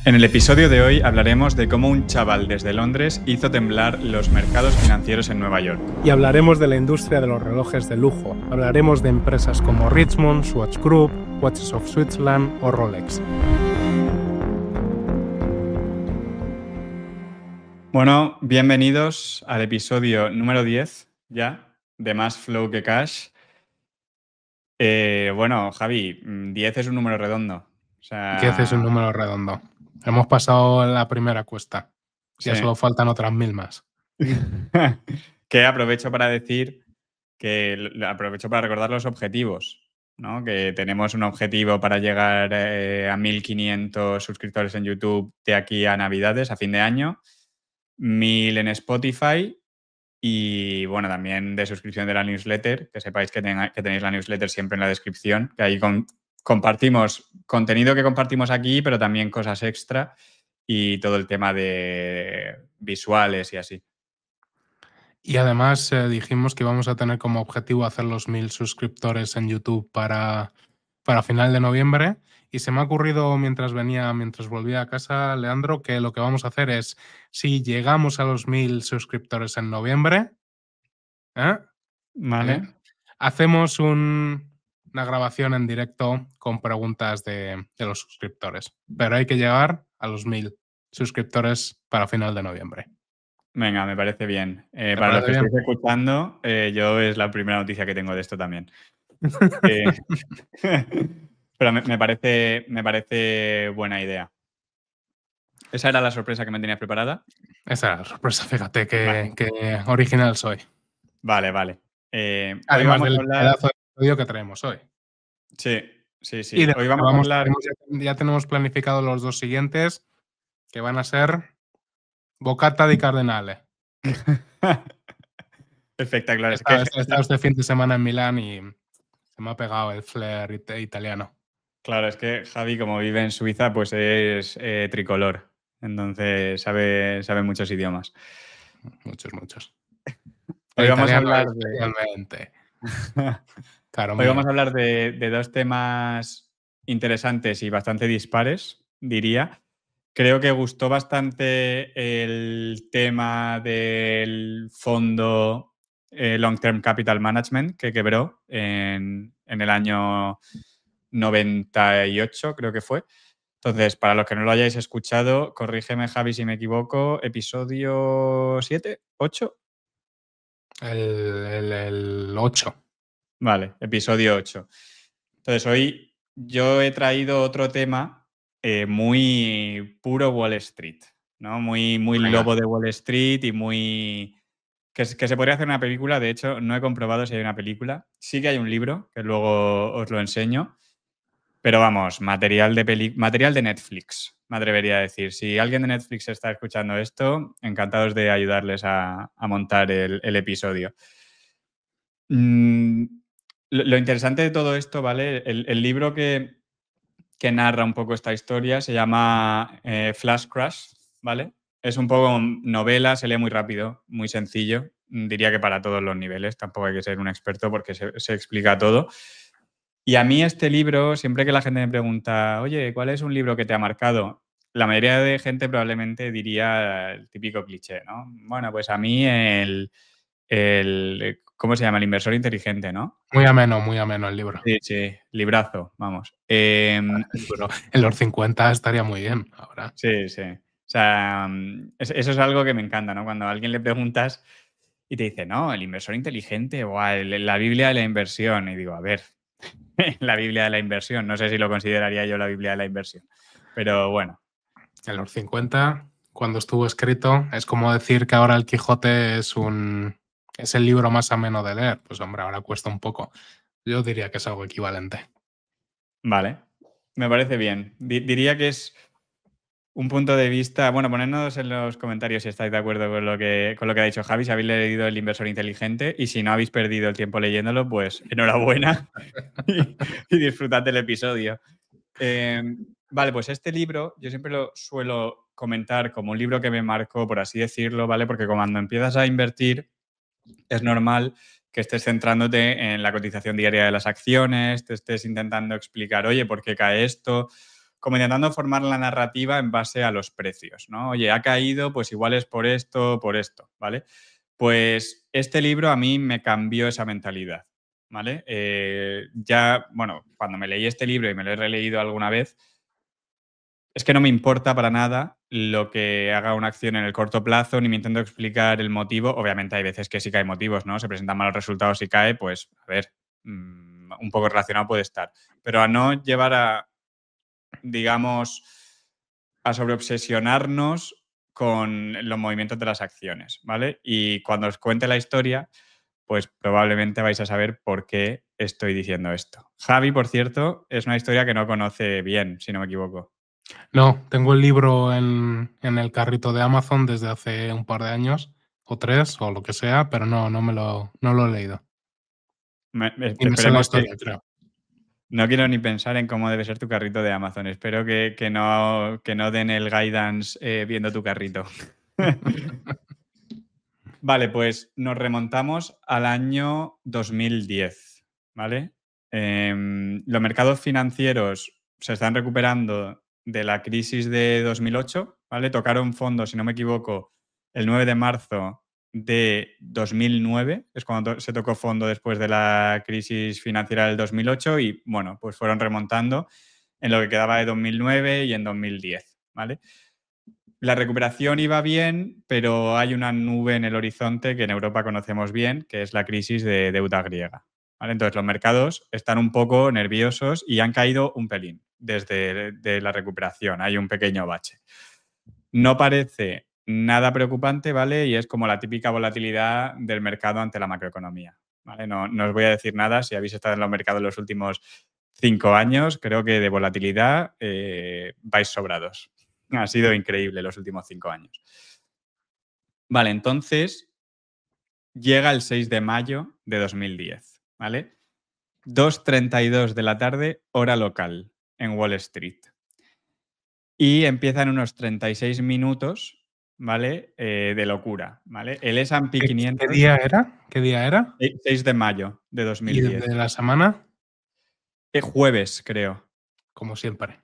En el episodio de hoy hablaremos de cómo un chaval desde Londres hizo temblar los mercados financieros en Nueva York. Y hablaremos de la industria de los relojes de lujo. Hablaremos de empresas como Richemont, Swatch Group, Watches of Switzerland o Rolex. Bueno, bienvenidos al episodio número 10 ya de Más Flow que Cash. Bueno, Javi, 10 es un número redondo. O sea, 10 es un número redondo. Hemos pasado la primera cuesta. Ya sí. solo faltan otras 1000 más. Que aprovecho para decir aprovecho para recordar los objetivos, ¿no? Que tenemos un objetivo para llegar a 1500 suscriptores en YouTube de aquí a Navidades, a fin de año, 1000 en Spotify y, bueno, también de suscripción de la newsletter, que sepáis que tenéis la newsletter siempre en la descripción, que ahí compartimos contenido que compartimos aquí, pero también cosas extra y todo el tema de visuales y así. Y además dijimos que vamos a tener como objetivo hacer los 1000 suscriptores en YouTube para final de noviembre. Y se me ha ocurrido mientras volvía a casa, Leandro, que lo que vamos a hacer es, si llegamos a los 1000 suscriptores en noviembre, Vale. hacemos una grabación en directo con preguntas de los suscriptores. Pero hay que llegar a los 1000 suscriptores para final de noviembre. Venga, me parece bien. Para los que estéis escuchando, yo es la primera noticia que tengo de esto también. Pero me parece buena idea. ¿Esa era la sorpresa que me tenías preparada? Esa era la sorpresa, fíjate que original soy. Vale. Además hoy vamos del a hablar... pedazo de estudio que traemos hoy. Sí. Y Hoy vamos a hablar... Ya tenemos planificado los dos siguientes, que van a ser Boccata di Cardenale. Espectacular. He estado este fin de semana en Milán y se me ha pegado el flair italiano. Claro, es que Javi, como vive en Suiza, pues es tricolor. Entonces sabe muchos idiomas. Muchos. Hoy vamos a hablar especialmente. Claro, Hoy vamos a hablar de dos temas interesantes y bastante dispares, diría. Creo que gustó bastante el tema del fondo Long Term Capital Management que quebró en el año 98, creo que fue. Entonces, para los que no lo hayáis escuchado, corrígeme, Javi, si me equivoco, episodio 7, 8. El 8. Vale, episodio 8. Entonces, hoy yo he traído otro tema muy puro Wall Street, ¿no? Muy lobo de Wall Street y muy... Que se podría hacer una película. De hecho, no he comprobado si hay una película. Sí que hay un libro, que luego os lo enseño. Pero vamos, material de Netflix, me atrevería a decir. Si alguien de Netflix está escuchando esto, encantados de ayudarles a montar el episodio. Lo interesante de todo esto, ¿vale? El libro que narra un poco esta historia se llama Flash Crash, ¿vale? Es un poco novela, se lee muy rápido, muy sencillo. Diría que para todos los niveles, tampoco hay que ser un experto porque se explica todo. Y a mí este libro, siempre que la gente me pregunta, oye, ¿cuál es un libro que te ha marcado? La mayoría de gente probablemente diría el típico cliché, ¿no? Bueno, pues a mí ¿cómo se llama? El inversor inteligente, ¿no? Muy ameno el libro. Sí, librazo, vamos. En los 50 estaría muy bien ahora. Sí. O sea, eso es algo que me encanta, ¿no? Cuando a alguien le preguntas y te dice, no, el inversor inteligente o la Biblia de la inversión. Y digo, a ver, la Biblia de la inversión. No sé si lo consideraría yo la Biblia de la inversión. Pero bueno. En los 50, cuando estuvo escrito, es como decir que ahora el Quijote es el libro más ameno de leer. Pues hombre, ahora cuesta un poco. Yo diría que es algo equivalente. Vale, me parece bien. Diría que es un punto de vista... Bueno, ponednos en los comentarios si estáis de acuerdo con lo que ha dicho Javi, si habéis leído El inversor inteligente, y si no habéis perdido el tiempo leyéndolo, pues enhorabuena y disfrutad del episodio. Vale, pues este libro yo siempre lo suelo comentar como un libro que me marcó, por así decirlo, ¿vale? Porque cuando empiezas a invertir es normal que estés centrándote en la cotización diaria de las acciones, te estés intentando explicar, oye, ¿por qué cae esto? como intentando formar la narrativa en base a los precios, ¿no? Oye, ha caído, pues igual es por esto, ¿vale? Pues este libro a mí me cambió esa mentalidad, ¿vale? Ya, bueno, cuando me leí este libro y me lo he releído alguna vez, es que no me importa para nada lo que haga una acción en el corto plazo, ni me intento explicar el motivo. Obviamente hay veces que sí que hay motivos, ¿no? Se presentan malos resultados y cae, pues, a ver, un poco relacionado puede estar. Pero a no llevar a, digamos, a sobreobsesionarnos con los movimientos de las acciones, ¿vale? Y cuando os cuente la historia, pues probablemente vais a saber por qué estoy diciendo esto. Javi, por cierto, es una historia que no conoce bien, si no me equivoco. No, tengo el libro en el carrito de Amazon desde hace un par de años, o 3, o lo que sea, pero no lo he leído. Y me sé la Esperemos que... historia, creo. No quiero ni pensar en cómo debe ser tu carrito de Amazon. Espero que no den el guidance viendo tu carrito. Vale, pues nos remontamos al año 2010, ¿vale? Los mercados financieros se están recuperando de la crisis de 2008, ¿vale? Tocaron fondo, si no me equivoco, el 9 de marzo de 2009, es cuando se tocó fondo después de la crisis financiera del 2008 y, bueno, pues fueron remontando en lo que quedaba de 2009 y en 2010, ¿vale? La recuperación iba bien, pero hay una nube en el horizonte que en Europa conocemos bien, que es la crisis de deuda griega, ¿vale? Entonces, los mercados están un poco nerviosos y han caído un pelín desde de la recuperación. Hay un pequeño bache. No parece nada preocupante, ¿vale? Y es como la típica volatilidad del mercado ante la macroeconomía, ¿vale? No os voy a decir nada si habéis estado en los mercados los últimos 5 años. Creo que de volatilidad vais sobrados. Ha sido increíble los últimos 5 años. Vale, entonces llega el 6 de mayo de 2010, ¿vale? 2:32 de la tarde, hora local, en Wall Street. Y empiezan unos 36 minutos, ¿vale? De locura, ¿vale? El S&P ¿Qué 500, día era? ¿Qué día era? 6 de mayo de ¿Y 2010. de la semana? Jueves, creo. Como siempre.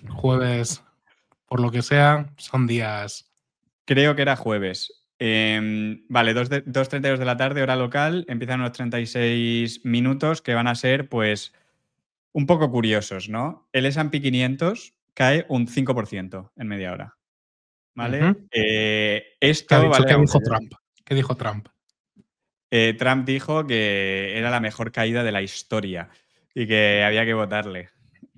Jueves, por lo que sea, son días. Creo que era jueves. Vale, 2:32 de la tarde, hora local, empiezan unos 36 minutos que van a ser, pues, un poco curiosos, ¿no? El S&P 500 cae un 5% en media hora, ¿vale? Ujú. ¿Qué ha Esto, dicho? ¿vale? ¿Qué Aunque dijo Trump? ¿Qué dijo Trump? Trump dijo que era la mejor caída de la historia y que había que votarle,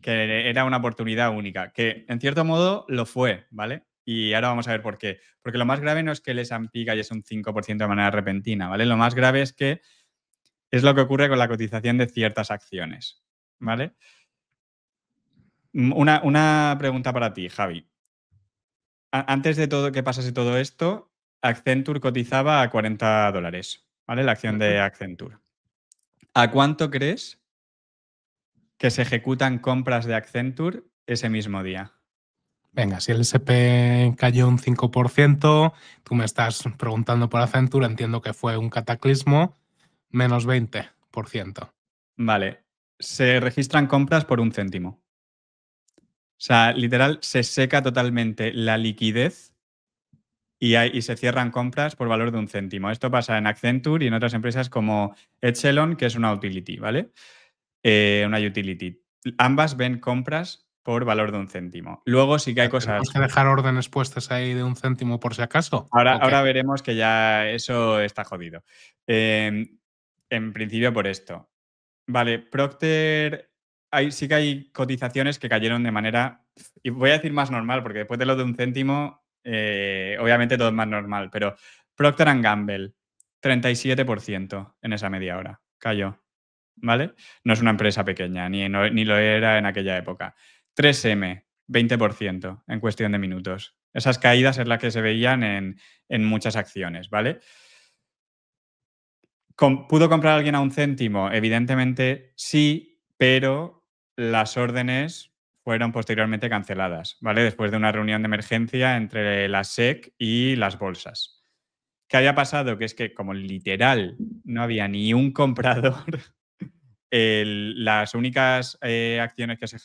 que era una oportunidad única, que en cierto modo lo fue, ¿vale? Y ahora vamos a ver por qué. Porque lo más grave no es que el S&P cayese un 5% de manera repentina, ¿vale? Lo más grave es que es lo que ocurre con la cotización de ciertas acciones, ¿vale? Una pregunta para ti, Javi. Antes de todo que pasase todo esto, Accenture cotizaba a $40, ¿vale? La acción Ujú. de Accenture. ¿A cuánto crees que se ejecutan compras de Accenture ese mismo día? Venga, si el SP cayó un 5%, tú me estás preguntando por Accenture, entiendo que fue un cataclismo, menos 20%. Vale, se registran compras por 1 céntimo. O sea, literal, se seca totalmente la liquidez y se cierran compras por valor de 1 céntimo. Esto pasa en Accenture y en otras empresas como Echelon, que es una utility, ¿vale? Una utility. Ambas ven compras por valor de 1 céntimo. Luego sí que hay ¿Tenemos cosas. que dejar órdenes puestas ahí de 1 céntimo por si acaso? ¿O qué? Ahora veremos que ya eso está jodido. En principio por esto. Vale, Procter, sí que hay cotizaciones que cayeron de manera, y voy a decir más normal, porque después de lo de 1 céntimo, obviamente todo es más normal, pero Procter Gamble, 37% en esa media hora, cayó, ¿vale? No es una empresa pequeña, ni lo era en aquella época. 3M, 20% en cuestión de minutos. Esas caídas es las que se veían en muchas acciones, ¿vale? ¿Pudo comprar alguien a 1 céntimo? Evidentemente sí, pero las órdenes fueron posteriormente canceladas, ¿vale? Después de una reunión de emergencia entre la SEC y las bolsas. ¿Qué había pasado? Que es que como literal no había ni un comprador, las únicas acciones que se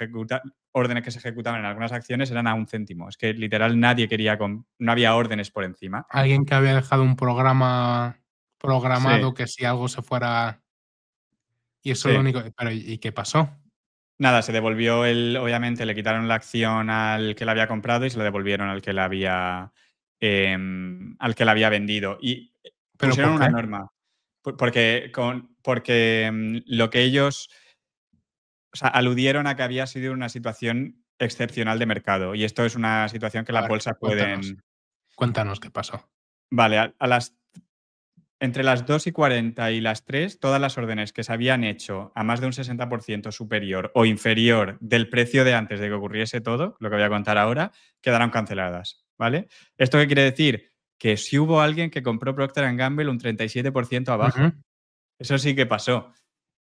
órdenes que se ejecutaban en algunas acciones eran a 1 céntimo. Es que literal nadie quería, no había órdenes por encima. Alguien que había dejado un programa Sí, programado que si algo se fuera y eso es lo sí. único. Pero ¿y qué pasó? Nada, se devolvió obviamente le quitaron la acción al que la había comprado y se la devolvieron al que la había vendido. Y ¿Pero pusieron por una qué? norma. Porque lo que ellos, o sea, aludieron a que había sido una situación excepcional de mercado. Y esto es una situación que A las ver, bolsas cuéntanos. pueden. Cuéntanos qué pasó. Vale, entre las 2:40 y las 3, todas las órdenes que se habían hecho a más de un 60% superior o inferior del precio de antes de que ocurriese todo, lo que voy a contar ahora, quedaron canceladas, ¿vale? ¿Esto qué quiere decir? Que si hubo alguien que compró Procter Gamble un 37% Ujú. abajo. Eso sí que pasó.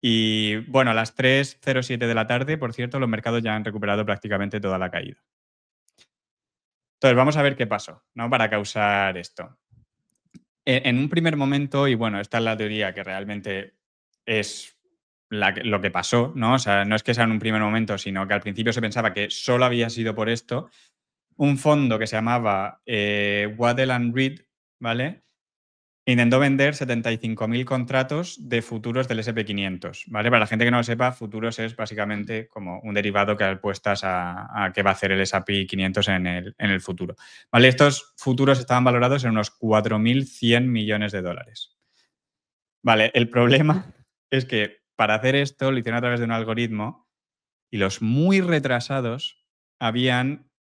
Y bueno, a las 3:07 de la tarde, por cierto, los mercados ya han recuperado prácticamente toda la caída. Entonces, vamos a ver qué pasó, ¿no? Para causar esto. En un primer momento, y bueno, esta es la teoría que realmente es lo que pasó, ¿no? O sea, no es que sea en un primer momento, sino que al principio se pensaba que solo había sido por esto. Un fondo que se llamaba Waddell and Reed, ¿vale? Intentó vender 75.000 contratos de futuros del SP500, ¿vale? Para la gente que no lo sepa, futuros es básicamente como un derivado que apuestas a qué va a hacer el S&P 500 en el futuro, ¿vale? Estos futuros estaban valorados en unos 4.100 millones de dólares. Vale, el problema es que para hacer esto lo hicieron a través de un algoritmo y los muy retrasados habían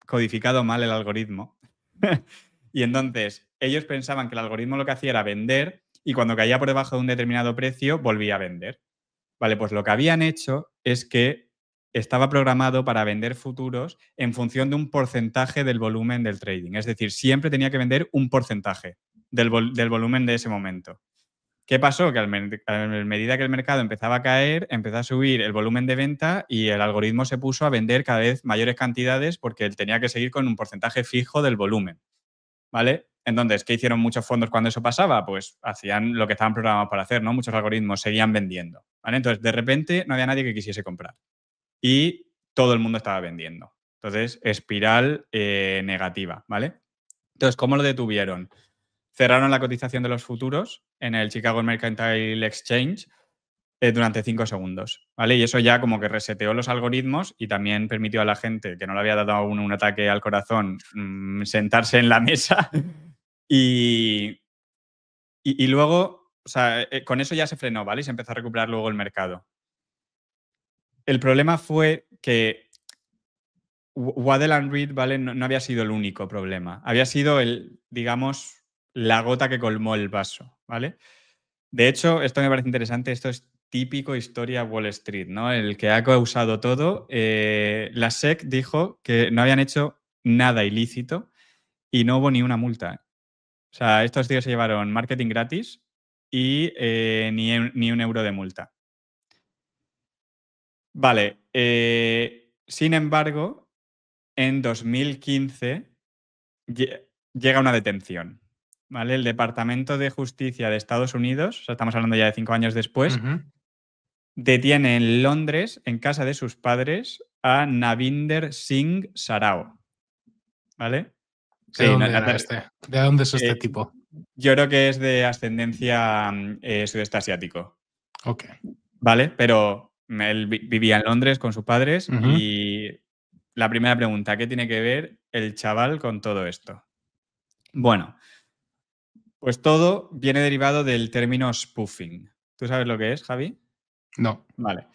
codificado mal el algoritmo. Y entonces ellos pensaban que el algoritmo lo que hacía era vender y cuando caía por debajo de un determinado precio volvía a vender. Vale, pues lo que habían hecho es que estaba programado para vender futuros en función de un porcentaje del volumen del trading. Es decir, siempre tenía que vender un porcentaje del volumen de ese momento. ¿Qué pasó? Que a medida que el mercado empezaba a caer, empezó a subir el volumen de venta y el algoritmo se puso a vender cada vez mayores cantidades porque él tenía que seguir con un porcentaje fijo del volumen, ¿vale? Entonces, ¿qué hicieron muchos fondos cuando eso pasaba? Pues hacían lo que estaban programados para hacer, ¿no? Muchos algoritmos seguían vendiendo, ¿vale? Entonces, de repente, no había nadie que quisiese comprar y todo el mundo estaba vendiendo. Entonces, espiral negativa, ¿vale? Entonces, ¿cómo lo detuvieron? Cerraron la cotización de los futuros en el Chicago Mercantile Exchange durante 5 segundos, ¿vale? Y eso ya como que reseteó los algoritmos y también permitió a la gente que no le había dado aún un ataque al corazón sentarse en la mesa y luego, o sea, con eso ya se frenó, ¿vale? Y se empezó a recuperar luego el mercado. El problema fue que Waddell and Reed, ¿vale? No había sido el único problema. Había sido digamos, la gota que colmó el vaso, ¿vale? De hecho, esto me parece interesante, esto es típico historia Wall Street, ¿no? El que ha causado todo. La SEC dijo que no habían hecho nada ilícito y no hubo ni una multa. O sea, estos tíos se llevaron marketing gratis y ni un euro de multa. Vale. Sin embargo, en 2015 llega una detención. ¿Vale? El Departamento de Justicia de Estados Unidos, o sea, estamos hablando ya de 5 años después, Ujú. detiene en Londres, en casa de sus padres, a Navinder Singh Sarao. ¿Vale? ¿De Sí, dónde era este? ¿De dónde es este eh, tipo? yo creo que es de ascendencia sudeste asiático. Ok. ¿Vale? Pero él vivía en Londres con sus padres Ujú. y la primera pregunta, ¿qué tiene que ver el chaval con todo esto? Bueno, pues todo viene derivado del término spoofing. ¿Tú sabes lo que es, Javi? No. Vale.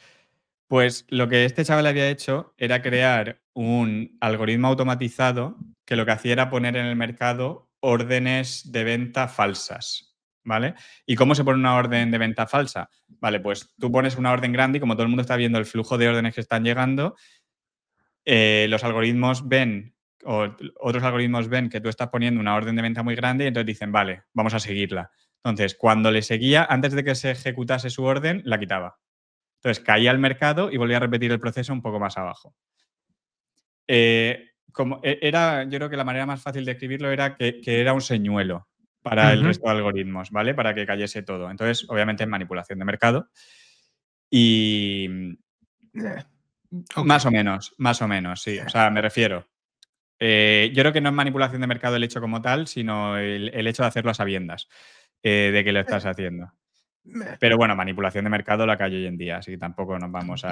Pues lo que este chaval había hecho era crear un algoritmo automatizado que lo que hacía era poner en el mercado órdenes de venta falsas, ¿vale? ¿Y cómo se pone una orden de venta falsa? Vale, pues tú pones una orden grande y como todo el mundo está viendo el flujo de órdenes que están llegando, los algoritmos ven o otros algoritmos ven que tú estás poniendo una orden de venta muy grande y entonces dicen, vale, vamos a seguirla. Entonces, cuando le seguía, antes de que se ejecutase su orden, la quitaba. Entonces caía al mercado y volvía a repetir el proceso un poco más abajo. Yo creo que la manera más fácil de escribirlo era que era un señuelo para el Ujú. resto de algoritmos, ¿vale? Para que cayese todo. Entonces, obviamente, es manipulación de mercado. Y Ok. más o menos, sí. O sea, me refiero. Yo creo que no es manipulación de mercado el hecho como tal, sino el hecho de hacerlo a sabiendas de que lo estás haciendo. Pero bueno, manipulación de mercado la que hay hoy en día, así que tampoco nos vamos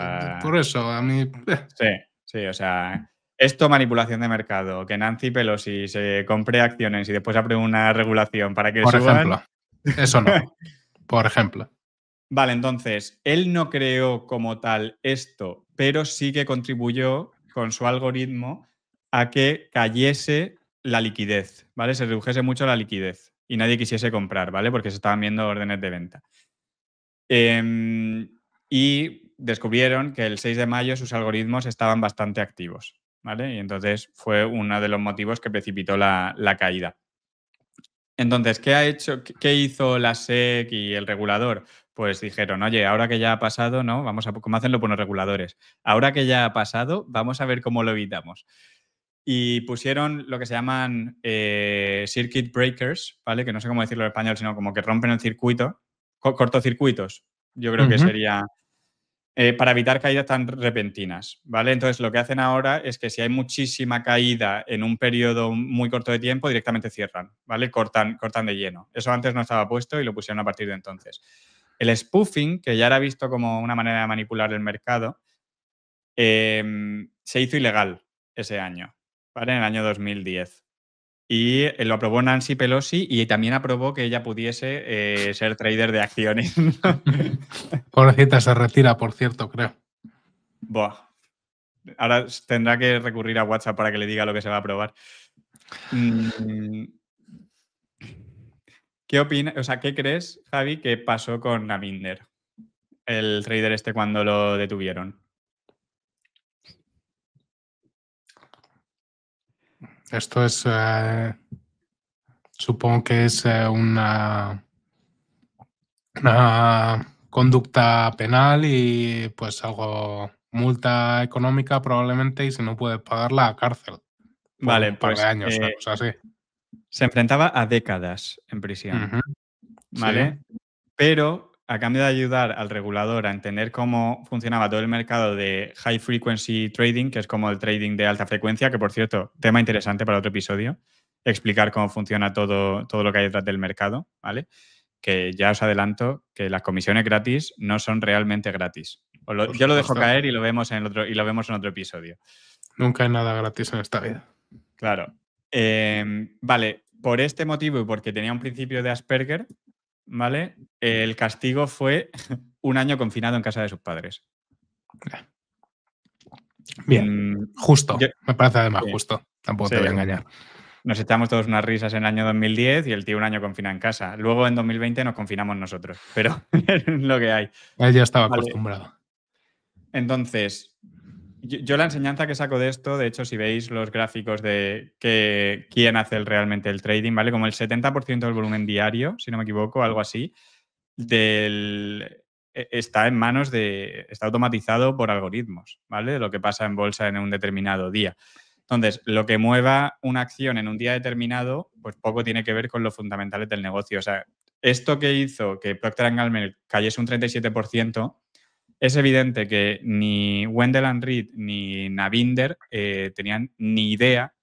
Por a... eso, a mí, Sí, sí, o sea, esto manipulación de mercado, que Nancy Pelosi se compre acciones y después apruebe una regulación para que por suban. ejemplo, eso no, por ejemplo. Vale, entonces, él no creó como tal esto, pero sí que contribuyó con su algoritmo a que cayese la liquidez, ¿vale? Se redujese mucho la liquidez y nadie quisiese comprar, ¿vale? Porque se estaban viendo órdenes de venta. Y descubrieron que el 6 de mayo sus algoritmos estaban bastante activos, ¿vale? Y entonces fue uno de los motivos que precipitó la caída. Entonces, qué hizo la SEC y el regulador? Pues dijeron, oye, ahora que ya ha pasado, ¿no? Como hacen los buenos reguladores. Ahora que ya ha pasado, vamos a ver cómo lo evitamos. Y pusieron lo que se llaman circuit breakers, ¿vale? Que no sé cómo decirlo en español, sino como que rompen el circuito, cortocircuitos. Yo creo que sería para evitar caídas tan repentinas, ¿vale? Entonces, lo que hacen ahora es que si hay muchísima caída en un periodo muy corto de tiempo, directamente cierran, ¿vale? Cortan de lleno. Eso antes no estaba puesto y lo pusieron a partir de entonces. El spoofing, que ya era visto como una manera de manipular el mercado, se hizo ilegal ese año, ¿vale? En el año 2010. Y lo aprobó Nancy Pelosi y también aprobó que ella pudiese ser trader de acciones. Pobrecita, se retira, por cierto, creo. Buah. Ahora tendrá que recurrir a WhatsApp para que le diga lo que se va a aprobar. Mm, ¿Qué opinas? O sea, ¿qué crees, Javi, que pasó con Navinder, el trader este cuando lo detuvieron? Esto es, supongo que es una conducta penal y pues algo, multa económica probablemente, y si no puede pagarla, a cárcel por Vale, un par de pues años, una cosa así. se enfrentaba a décadas en prisión, Ujú. Sí. ¿vale? Pero a cambio de ayudar al regulador a entender cómo funcionaba todo el mercado de high frequency trading, que es como el trading de alta frecuencia, que por cierto, tema interesante para otro episodio, explicar cómo funciona todo lo que hay detrás del mercado, ¿vale? Que ya os adelanto que las comisiones gratis no son realmente gratis. Por Yo lo dejo supuesto. caer y lo vemos en otro episodio. Nunca hay nada gratis en esta vida. Claro. Vale, por este motivo y porque tenía un principio de Asperger, ¿vale? El castigo fue un año confinado en casa de sus padres. Bien, justo. Yo- Me parece además sí, justo. Tampoco sí. te voy a engañar. Nos echamos todos unas risas en el año 2010 y el tío un año confinado en casa. Luego en 2020 nos confinamos nosotros, pero es lo que hay. Él ya estaba Vale, acostumbrado. entonces, yo la enseñanza que saco de esto, de hecho, si veis los gráficos de quién hace realmente el trading, ¿vale? Como el 70% del volumen diario, si no me equivoco, algo así, está en manos está automatizado por algoritmos, ¿vale? De lo que pasa en bolsa en un determinado día. Entonces, lo que mueva una acción en un día determinado, pues poco tiene que ver con los fundamentales del negocio. O sea, esto que hizo que Procter & Gamble cayese un 37%, es evidente que ni Wendell Reed ni Navinder tenían ni idea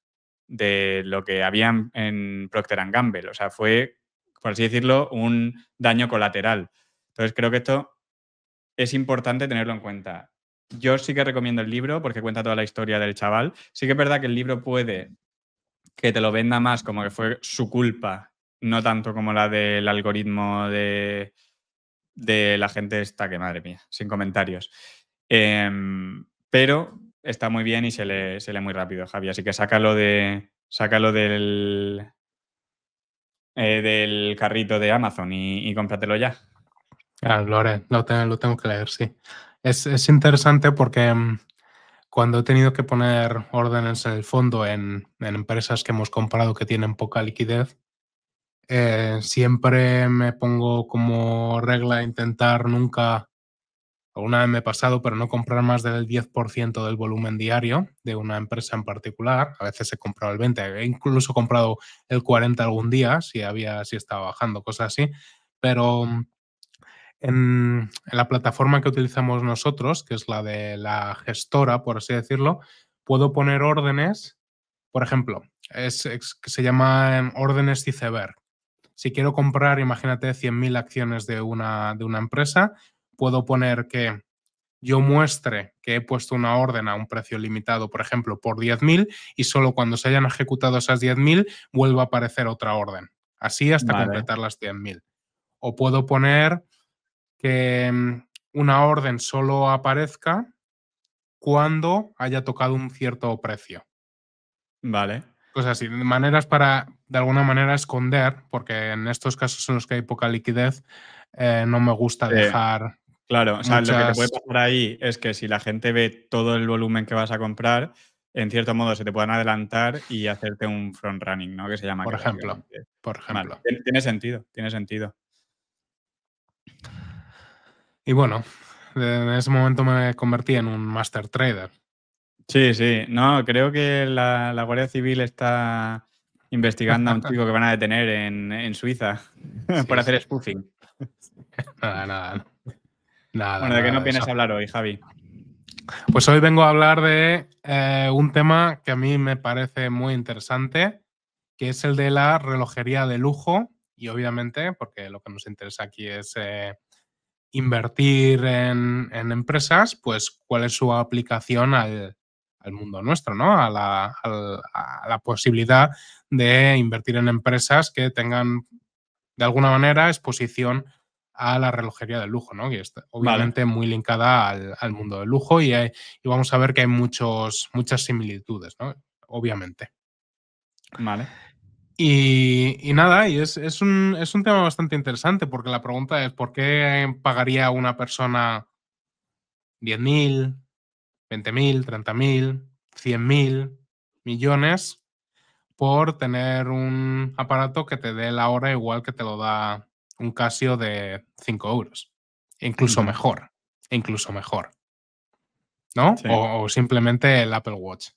de lo que había en Procter & Gamble. O sea, fue, por así decirlo, un daño colateral. Entonces, creo que esto es importante tenerlo en cuenta. Yo sí que recomiendo el libro porque cuenta toda la historia del chaval. Sí que es verdad que el libro puede que te lo venda más como que fue su culpa, no tanto como la del algoritmo de la gente esta, que madre mía, sin comentarios. Pero está muy bien y se lee muy rápido, Javi. Así que sácalo del carrito de Amazon y cómpratelo ya. Lo haré, lo tengo que leer, sí. Es interesante porque cuando he tenido que poner órdenes en el fondo en empresas que hemos comprado que tienen poca liquidez, siempre me pongo como regla intentar nunca, alguna vez me he pasado, pero no comprar más del 10% del volumen diario de una empresa en particular. A veces he comprado el 20%, he incluso comprado el 40% algún día, si estaba bajando, cosas así. Pero En la plataforma que utilizamos nosotros, que es la de la gestora, por así decirlo, puedo poner órdenes, por ejemplo, que se llaman órdenes iceberg. Si quiero comprar, imagínate, 100.000 acciones de una empresa, puedo poner que yo muestre que he puesto una orden a un precio limitado, por ejemplo, por 10.000, y solo cuando se hayan ejecutado esas 10.000 vuelva a aparecer otra orden. Así hasta Vale, completar las 100.000. O puedo poner que una orden solo aparezca cuando haya tocado un cierto precio. vale. Cosas así, maneras para, de alguna manera, esconder, porque en estos casos en los que hay poca liquidez, no me gusta Sí, dejar claro. O sea, lo que te puede muchas... pasar ahí es que si la gente ve todo el volumen que vas a comprar, en cierto modo se te puedan adelantar y hacerte un front running, ¿no? Que se llama, Por que ejemplo, básicamente. por Vale, ejemplo. tiene sentido, tiene sentido. Y bueno, en ese momento me convertí en un master trader. Sí, sí. No, creo que la Guardia Civil está investigando a un chico que van a detener en Suiza por Sí, hacer sí. spoofing. Nada, nada, nada, Bueno, ¿de qué nada no de vienes eso. a hablar hoy, Javi? Pues hoy vengo a hablar de un tema que a mí me parece muy interesante, que es el de la relojería de lujo. Y obviamente, porque lo que nos interesa aquí es invertir en empresas, pues cuál es su aplicación al mundo nuestro, ¿no? A la posibilidad de invertir en empresas que tengan de alguna manera exposición a la relojería del lujo, ¿no? Que está Vale, obviamente muy linkada al mundo del lujo y vamos a ver que hay muchas similitudes, ¿no? Obviamente. vale. Y nada, es un tema bastante interesante porque la pregunta es ¿por qué pagaría una persona 10.000, 20.000, 30.000, 100.000 millones por tener un aparato que te dé la hora igual que te lo da un Casio de 5 euros? Incluso Ujú. mejor, incluso mejor, ¿no? Sí. O simplemente el Apple Watch.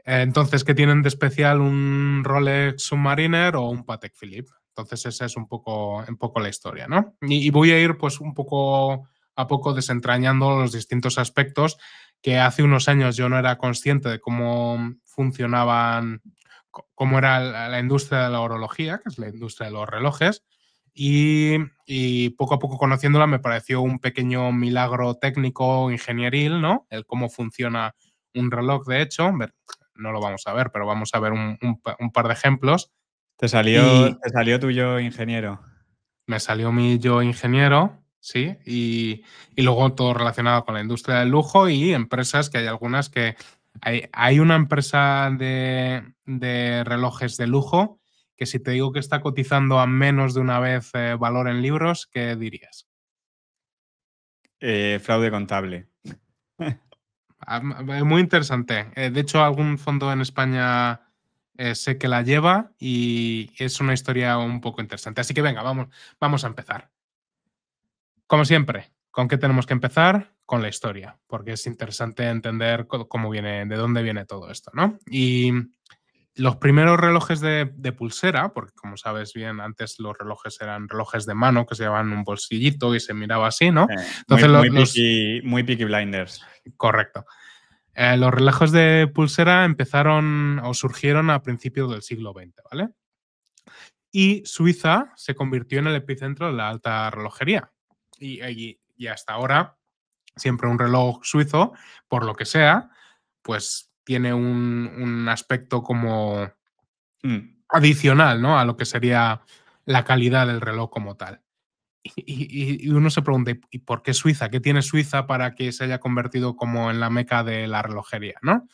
Entonces, ¿qué tienen de especial un Rolex Submariner o un Patek Philippe? Entonces, esa es un poco la historia, ¿no? Y voy a ir pues un poco a poco desentrañando los distintos aspectos que hace unos años yo no era consciente de cómo funcionaban, cómo era la industria de la horología, que es la industria de los relojes, y poco a poco conociéndola me pareció un pequeño milagro técnico ingenieril, ¿no? El cómo funciona un reloj, de hecho, no lo vamos a ver, pero vamos a ver un par de ejemplos. Y Te salió tuyo ingeniero. me salió mi yo ingeniero, sí, y luego todo relacionado con la industria del lujo y empresas, que hay algunas que... Hay una empresa de relojes de lujo que si te digo que está cotizando a menos de una vez valor en libros, ¿qué dirías? Fraude contable. Muy interesante. De hecho, algún fondo en España sé que la lleva y es una historia un poco interesante. Así que venga, vamos a empezar. Como siempre, ¿con qué tenemos que empezar? Con la historia, porque es interesante entender cómo viene, de dónde viene todo esto, ¿no? Y los primeros relojes de pulsera, porque como sabes bien, antes los relojes eran relojes de mano que se llevaban en un bolsillito y se miraba así, ¿no? Muy, Entonces muy Peaky Blinders. correcto. Los relojes de pulsera empezaron o surgieron a principios del siglo XX, ¿vale? Y Suiza se convirtió en el epicentro de la alta relojería. Y hasta ahora, siempre un reloj suizo, por lo que sea, pues tiene un aspecto como Mm, adicional, ¿no? A lo que sería la calidad del reloj como tal. Y uno se pregunta, ¿y por qué Suiza? ¿Qué tiene Suiza para que se haya convertido como en la meca de la relojería, ¿no?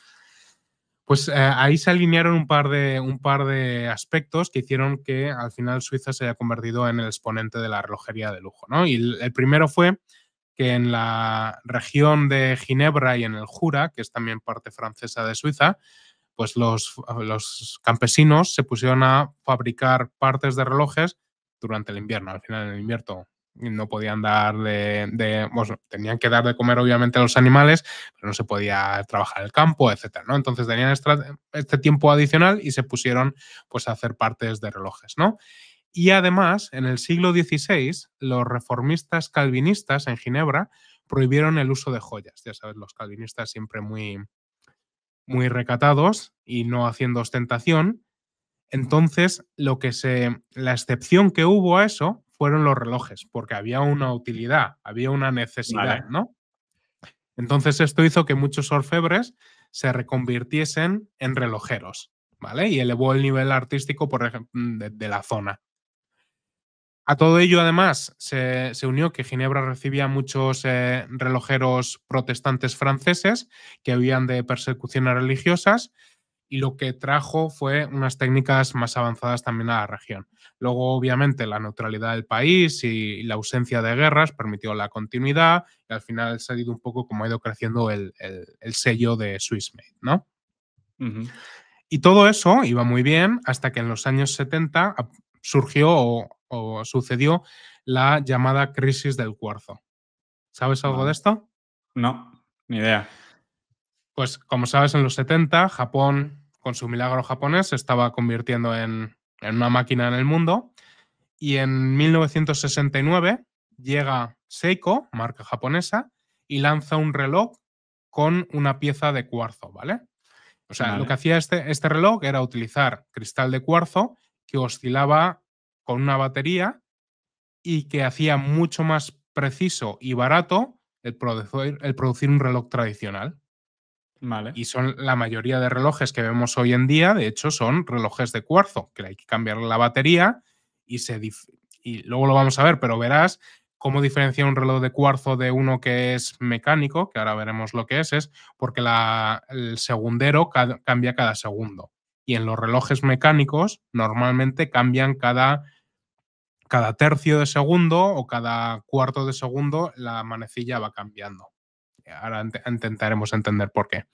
Pues ahí se alinearon un par de aspectos que hicieron que al final Suiza se haya convertido en el exponente de la relojería de lujo, ¿no? Y el primero fue que en la región de Ginebra y en el Jura, que es también parte francesa de Suiza, pues los campesinos se pusieron a fabricar partes de relojes durante el invierno. Al final, en el invierno no podían dar bueno, tenían que dar de comer obviamente a los animales, pero no se podía trabajar el campo, etcétera, ¿no? Entonces tenían este tiempo adicional y se pusieron pues a hacer partes de relojes, ¿no? Y además, en el siglo XVI, los reformistas calvinistas en Ginebra prohibieron el uso de joyas. Ya sabes, los calvinistas siempre muy, muy recatados y no haciendo ostentación. Entonces, la excepción que hubo a eso fueron los relojes, porque había una utilidad, había una necesidad, Vale. ¿no? Entonces, esto hizo que muchos orfebres se reconvirtiesen en relojeros, ¿vale? Y elevó el nivel artístico, por ejemplo, de la zona. A todo ello, además, se unió que Ginebra recibía muchos relojeros protestantes franceses que huían de persecuciones religiosas, y lo que trajo fue unas técnicas más avanzadas también a la región. Luego, obviamente, la neutralidad del país y la ausencia de guerras permitió la continuidad, y al final se ha ido un poco como ha ido creciendo el sello de Swissmade, ¿no? Ujú. Y todo eso iba muy bien hasta que en los años 70 surgió o sucedió la llamada crisis del cuarzo. ¿Sabes algo de Vale. esto? No, ni idea. Pues como sabes, en los 70 Japón, con su milagro japonés, se estaba convirtiendo en una máquina en el mundo, y en 1969 llega Seiko, marca japonesa, y lanza un reloj con una pieza de cuarzo, ¿vale? O sea, lo que Vale. hacía este reloj era utilizar cristal de cuarzo que oscilaba con una batería y que hacía mucho más preciso y barato el producir un reloj tradicional. Vale. Y son la mayoría de relojes que vemos hoy en día, de hecho, son relojes de cuarzo, que hay que cambiarle la batería y, y luego lo vamos a ver, pero verás cómo diferencia un reloj de cuarzo de uno que es mecánico, que ahora veremos lo que es porque el segundero cambia cada segundo. Y en los relojes mecánicos normalmente cambian cada tercio de segundo o cada cuarto de segundo, la manecilla va cambiando. Ahora intentaremos entender por qué.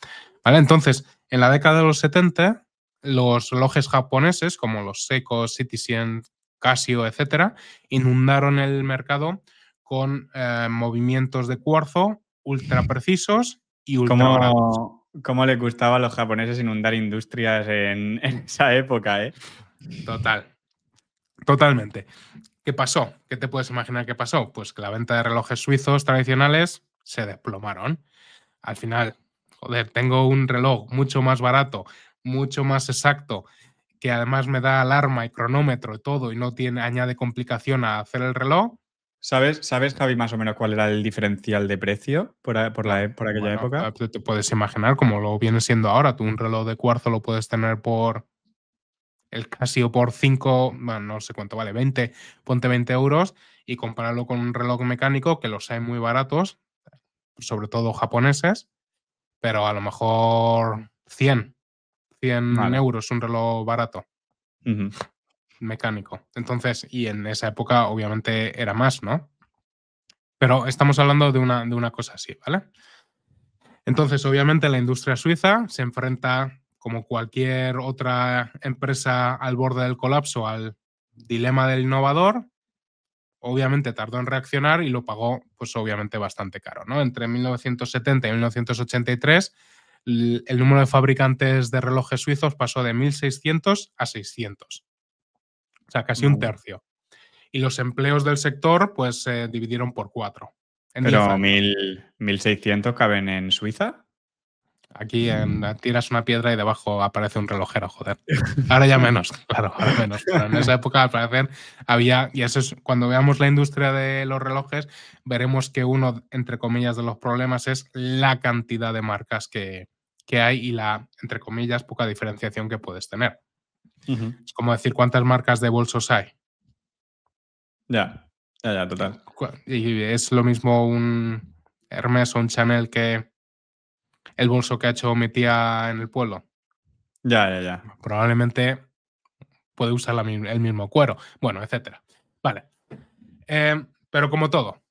¿Vale? Entonces, en la década de los 70, los relojes japoneses, como los Seiko, Citizen, Casio, etcétera, inundaron el mercado con movimientos de cuarzo ultra precisos y ultra baratos. ¿Cómo les gustaba a los japoneses inundar industrias en esa época, eh? Total, totalmente. ¿Qué pasó? ¿Qué te puedes imaginar que pasó? Pues que la venta de relojes suizos tradicionales se desplomaron. Al final, joder, tengo un reloj mucho más barato, mucho más exacto, que además me da alarma y cronómetro y todo, y no añade complicación a hacer el reloj. ¿Sabes, Javi, más o menos cuál era el diferencial de precio por aquella Bueno, época? te puedes imaginar como lo viene siendo ahora. Tú un reloj de cuarzo lo puedes tener por el Casio por 5, bueno, no sé cuánto vale, 20, ponte 20 euros, y compararlo con un reloj mecánico que los hay muy baratos, sobre todo japoneses, pero a lo mejor 100 Vale. euros un reloj barato Ujú. mecánico. Entonces, y en esa época obviamente era más, ¿no? Pero estamos hablando de una cosa así, ¿vale? Entonces, obviamente la industria suiza se enfrenta, como cualquier otra empresa al borde del colapso, al dilema del innovador. Obviamente tardó en reaccionar y lo pagó, pues obviamente bastante caro, ¿no? Entre 1970 y 1983, el número de fabricantes de relojes suizos pasó de 1.600 a 600. O sea, casi un Vale. tercio. Y los empleos del sector, pues se dividieron por 4 en 10 Pero años. 1.600 caben en Suiza. Aquí tiras una piedra y debajo aparece un relojero, joder. Ahora ya menos, claro, ahora menos. Pero en esa época, al parecer, había, y eso es, cuando veamos la industria de los relojes, veremos que uno, entre comillas, de los problemas es la cantidad de marcas que hay y la, entre comillas, poca diferenciación que puedes tener. Ujú. Es como decir cuántas marcas de bolsos hay. Ya, ya, total. Y es lo mismo un Hermes o un Chanel que el bolso que ha hecho mi tía en el pueblo. Ya, ya, ya. Probablemente puede usar el mismo cuero, bueno, etcétera. Vale. Pero como todo,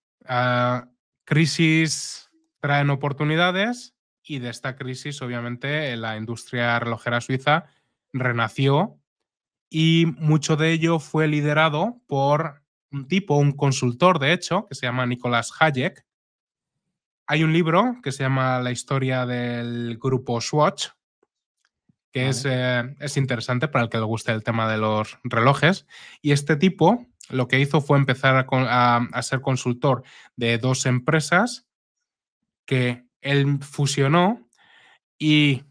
crisis traen oportunidades, y de esta crisis, obviamente, la industria relojera suiza renació, y mucho de ello fue liderado por un consultor, de hecho, que se llama Nicolás Hayek. Hay un libro que se llama La historia del grupo Swatch, que Vale. es interesante para el que le guste el tema de los relojes. Y este tipo lo que hizo fue empezar a ser consultor de 2 empresas que él fusionó y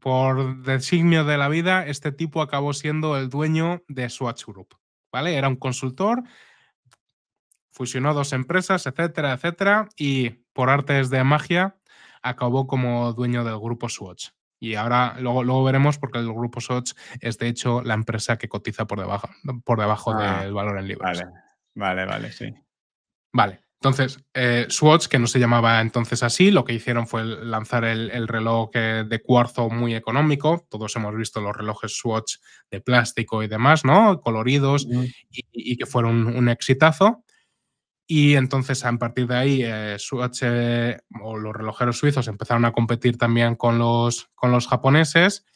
por designio de la vida, este tipo acabó siendo el dueño de Swatch Group, ¿vale? Era un consultor, fusionó 2 empresas, etcétera, etcétera, y por artes de magia acabó como dueño del grupo Swatch. Y ahora luego veremos porque el grupo Swatch es de hecho la empresa que cotiza por debajo Ah, del valor en libras. vale. Vale, vale, sí. Vale, entonces Swatch, que no se llamaba entonces así, lo que hicieron fue lanzar el reloj de cuarzo muy económico. Todos hemos visto los relojes Swatch de plástico y demás, ¿no? Coloridos Ujú. y que fueron un exitazo. Y entonces, a partir de ahí, Swatch o los relojeros suizos empezaron a competir también con los japoneses.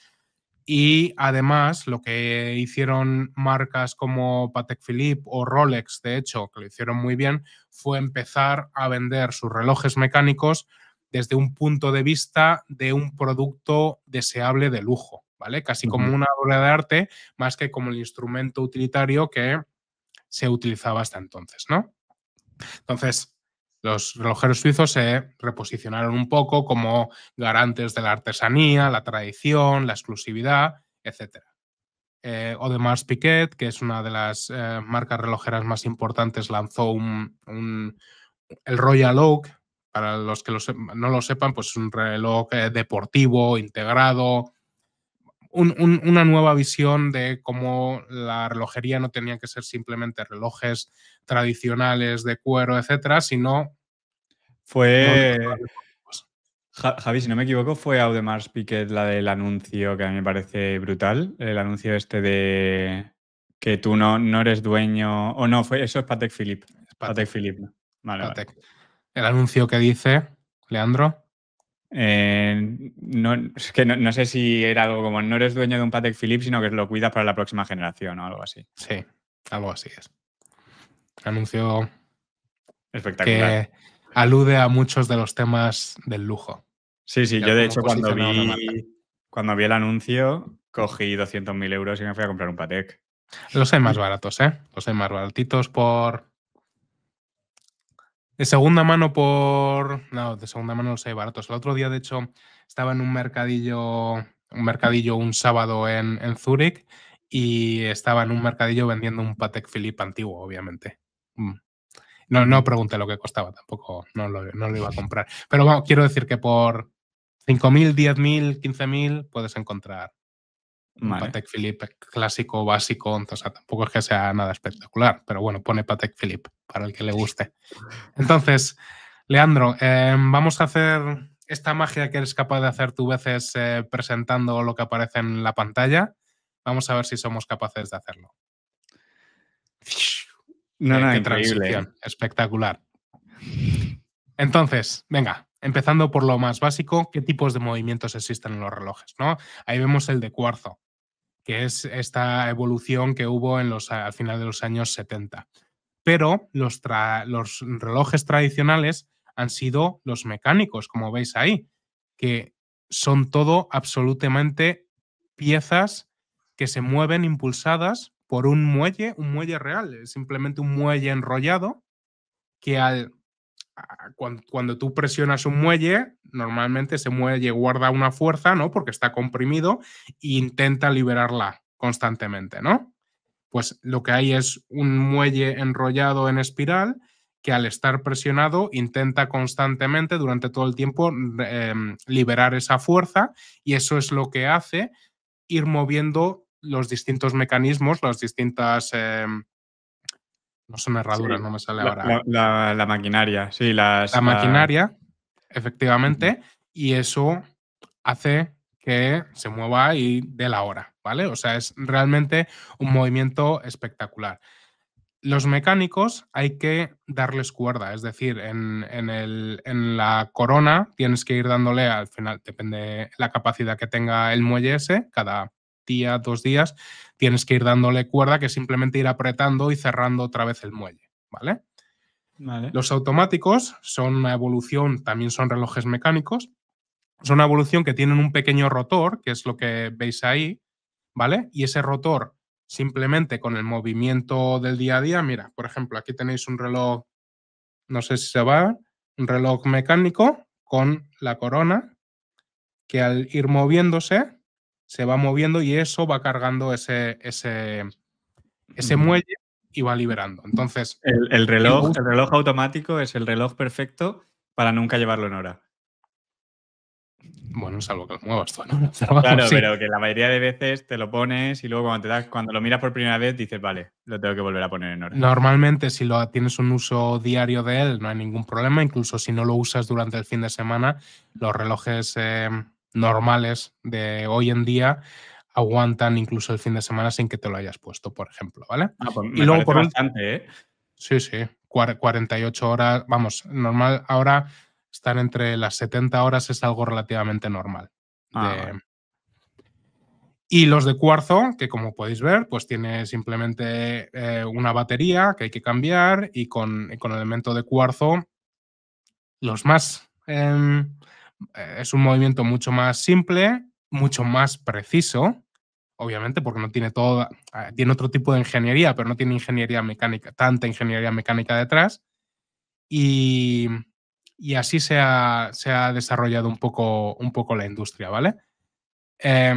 Y además, lo que hicieron marcas como Patek Philippe o Rolex, de hecho, que lo hicieron muy bien, fue empezar a vender sus relojes mecánicos desde un punto de vista de un producto deseable de lujo, ¿vale? Casi como Ujú. una obra de arte, más que como el instrumento utilitario que se utilizaba hasta entonces, ¿no? Entonces, los relojeros suizos se reposicionaron un poco como garantes de la artesanía, la tradición, la exclusividad, etc. Audemars Piguet, que es una de las marcas relojeras más importantes, lanzó el Royal Oak. Para los que no lo sepan, pues es un reloj deportivo, integrado, una nueva visión de cómo la relojería no tenía que ser simplemente relojes tradicionales de cuero, etcétera, sino modelos Fue, más deportivos. Javi, si no me equivoco, fue Audemars Piguet la del anuncio que a mí me parece brutal. El anuncio este de que tú no eres dueño. O no, eso es Patek Philippe. Patek Patek, Philippe, ¿no? Vale, vale. Patek. El anuncio que dice, Leandro, No, es que no sé si era algo como no eres dueño de un Patek Philippe, sino que lo cuidas para la próxima generación o algo así. sí, algo así es. Anuncio Espectacular. que alude a muchos de los temas del lujo Sí, sí, y a yo de cómo hecho posicionar una marca. cuando vi el anuncio, cogí 200.000 euros y me fui a comprar un Patek. Los hay más baratos, ¿eh? Los hay más baratitos por... De segunda mano por... No, de segunda mano los hay baratos. El otro día, de hecho, estaba en un mercadillo un sábado en Zúrich y estaba en un mercadillo vendiendo un Patek Philippe antiguo, obviamente. No Ujú. pregunté lo que costaba, tampoco no lo iba a comprar. Pero bueno, quiero decir que por 5.000, 10.000, 15.000 puedes encontrar un Vale. Patek Philippe clásico, básico, o sea, tampoco es que sea nada espectacular, pero bueno, pone Patek Philippe para el que le guste. Entonces, Leandro, vamos a hacer esta magia que eres capaz de hacer tú veces presentando lo que aparece en la pantalla. Vamos a ver si somos capaces de hacerlo. No, no, Qué increíble, ¿eh? transición, espectacular. Entonces, venga, empezando por lo más básico, ¿qué tipos de movimientos existen en los relojes? ¿No? Ahí vemos el de cuarzo, que es esta evolución que hubo al final de los años 70. Pero los relojes tradicionales han sido los mecánicos, como veis ahí, que son todo absolutamente piezas que se mueven impulsadas por un muelle real, es simplemente un muelle enrollado que cuando tú presionas un muelle, normalmente ese muelle guarda una fuerza, ¿no? Porque está comprimido e intenta liberarla constantemente, ¿no? Pues lo que hay es un muelle enrollado en espiral que al estar presionado intenta constantemente durante todo el tiempo liberar esa fuerza y eso es lo que hace ir moviendo los distintos mecanismos, las distintas... no son herraduras, Sí, no me sale ahora. la maquinaria, sí, La las... maquinaria, Ujú. efectivamente, y eso hace que se mueva y dé la hora, ¿vale? O sea, es realmente un movimiento espectacular. Los mecánicos hay que darles cuerda, es decir, en la corona tienes que ir dándole, al final depende la capacidad que tenga el muelle ese, cada día, 2 días, tienes que ir dándole cuerda, que es simplemente ir apretando y cerrando otra vez el muelle, ¿vale? Vale. Los automáticos son una evolución, también son relojes mecánicos, Es una evolución que tienen un pequeño rotor, que es lo que veis ahí, ¿vale? Y ese rotor, simplemente con el movimiento del día a día, mira, por ejemplo, aquí tenéis un reloj, no sé si se va, un reloj mecánico con la corona, que al ir moviéndose, se va moviendo y eso va cargando ese muelle y va liberando. Entonces, El si lo reloj, el usas, reloj automático es el reloj perfecto para nunca llevarlo en hora. bueno, salvo que lo muevas tú, ¿no? Pero vamos, Claro, sí. pero que la mayoría de veces te lo pones y luego cuando lo miras por primera vez dices, vale, lo tengo que volver a poner en hora. Normalmente, si tienes un uso diario de él, no hay ningún problema. Incluso si no lo usas durante el fin de semana, los relojes normales de hoy en día aguantan incluso el fin de semana sin que te lo hayas puesto, por ejemplo, ¿vale? Ah, pues Y me luego, parece por último, bastante, ¿eh? sí, sí, 48 horas, vamos, normal. Ahora estar entre las 70 horas es algo relativamente normal. Ah, vale. Y los de cuarzo, que como podéis ver, pues tiene simplemente una batería que hay que cambiar y con elemento de cuarzo, los más... es un movimiento mucho más simple, mucho más preciso, obviamente, porque no tiene todo, tiene otro tipo de ingeniería, pero no tiene ingeniería mecánica, tanta ingeniería mecánica detrás. Y, y así se ha desarrollado un poco la industria, ¿vale? Eh,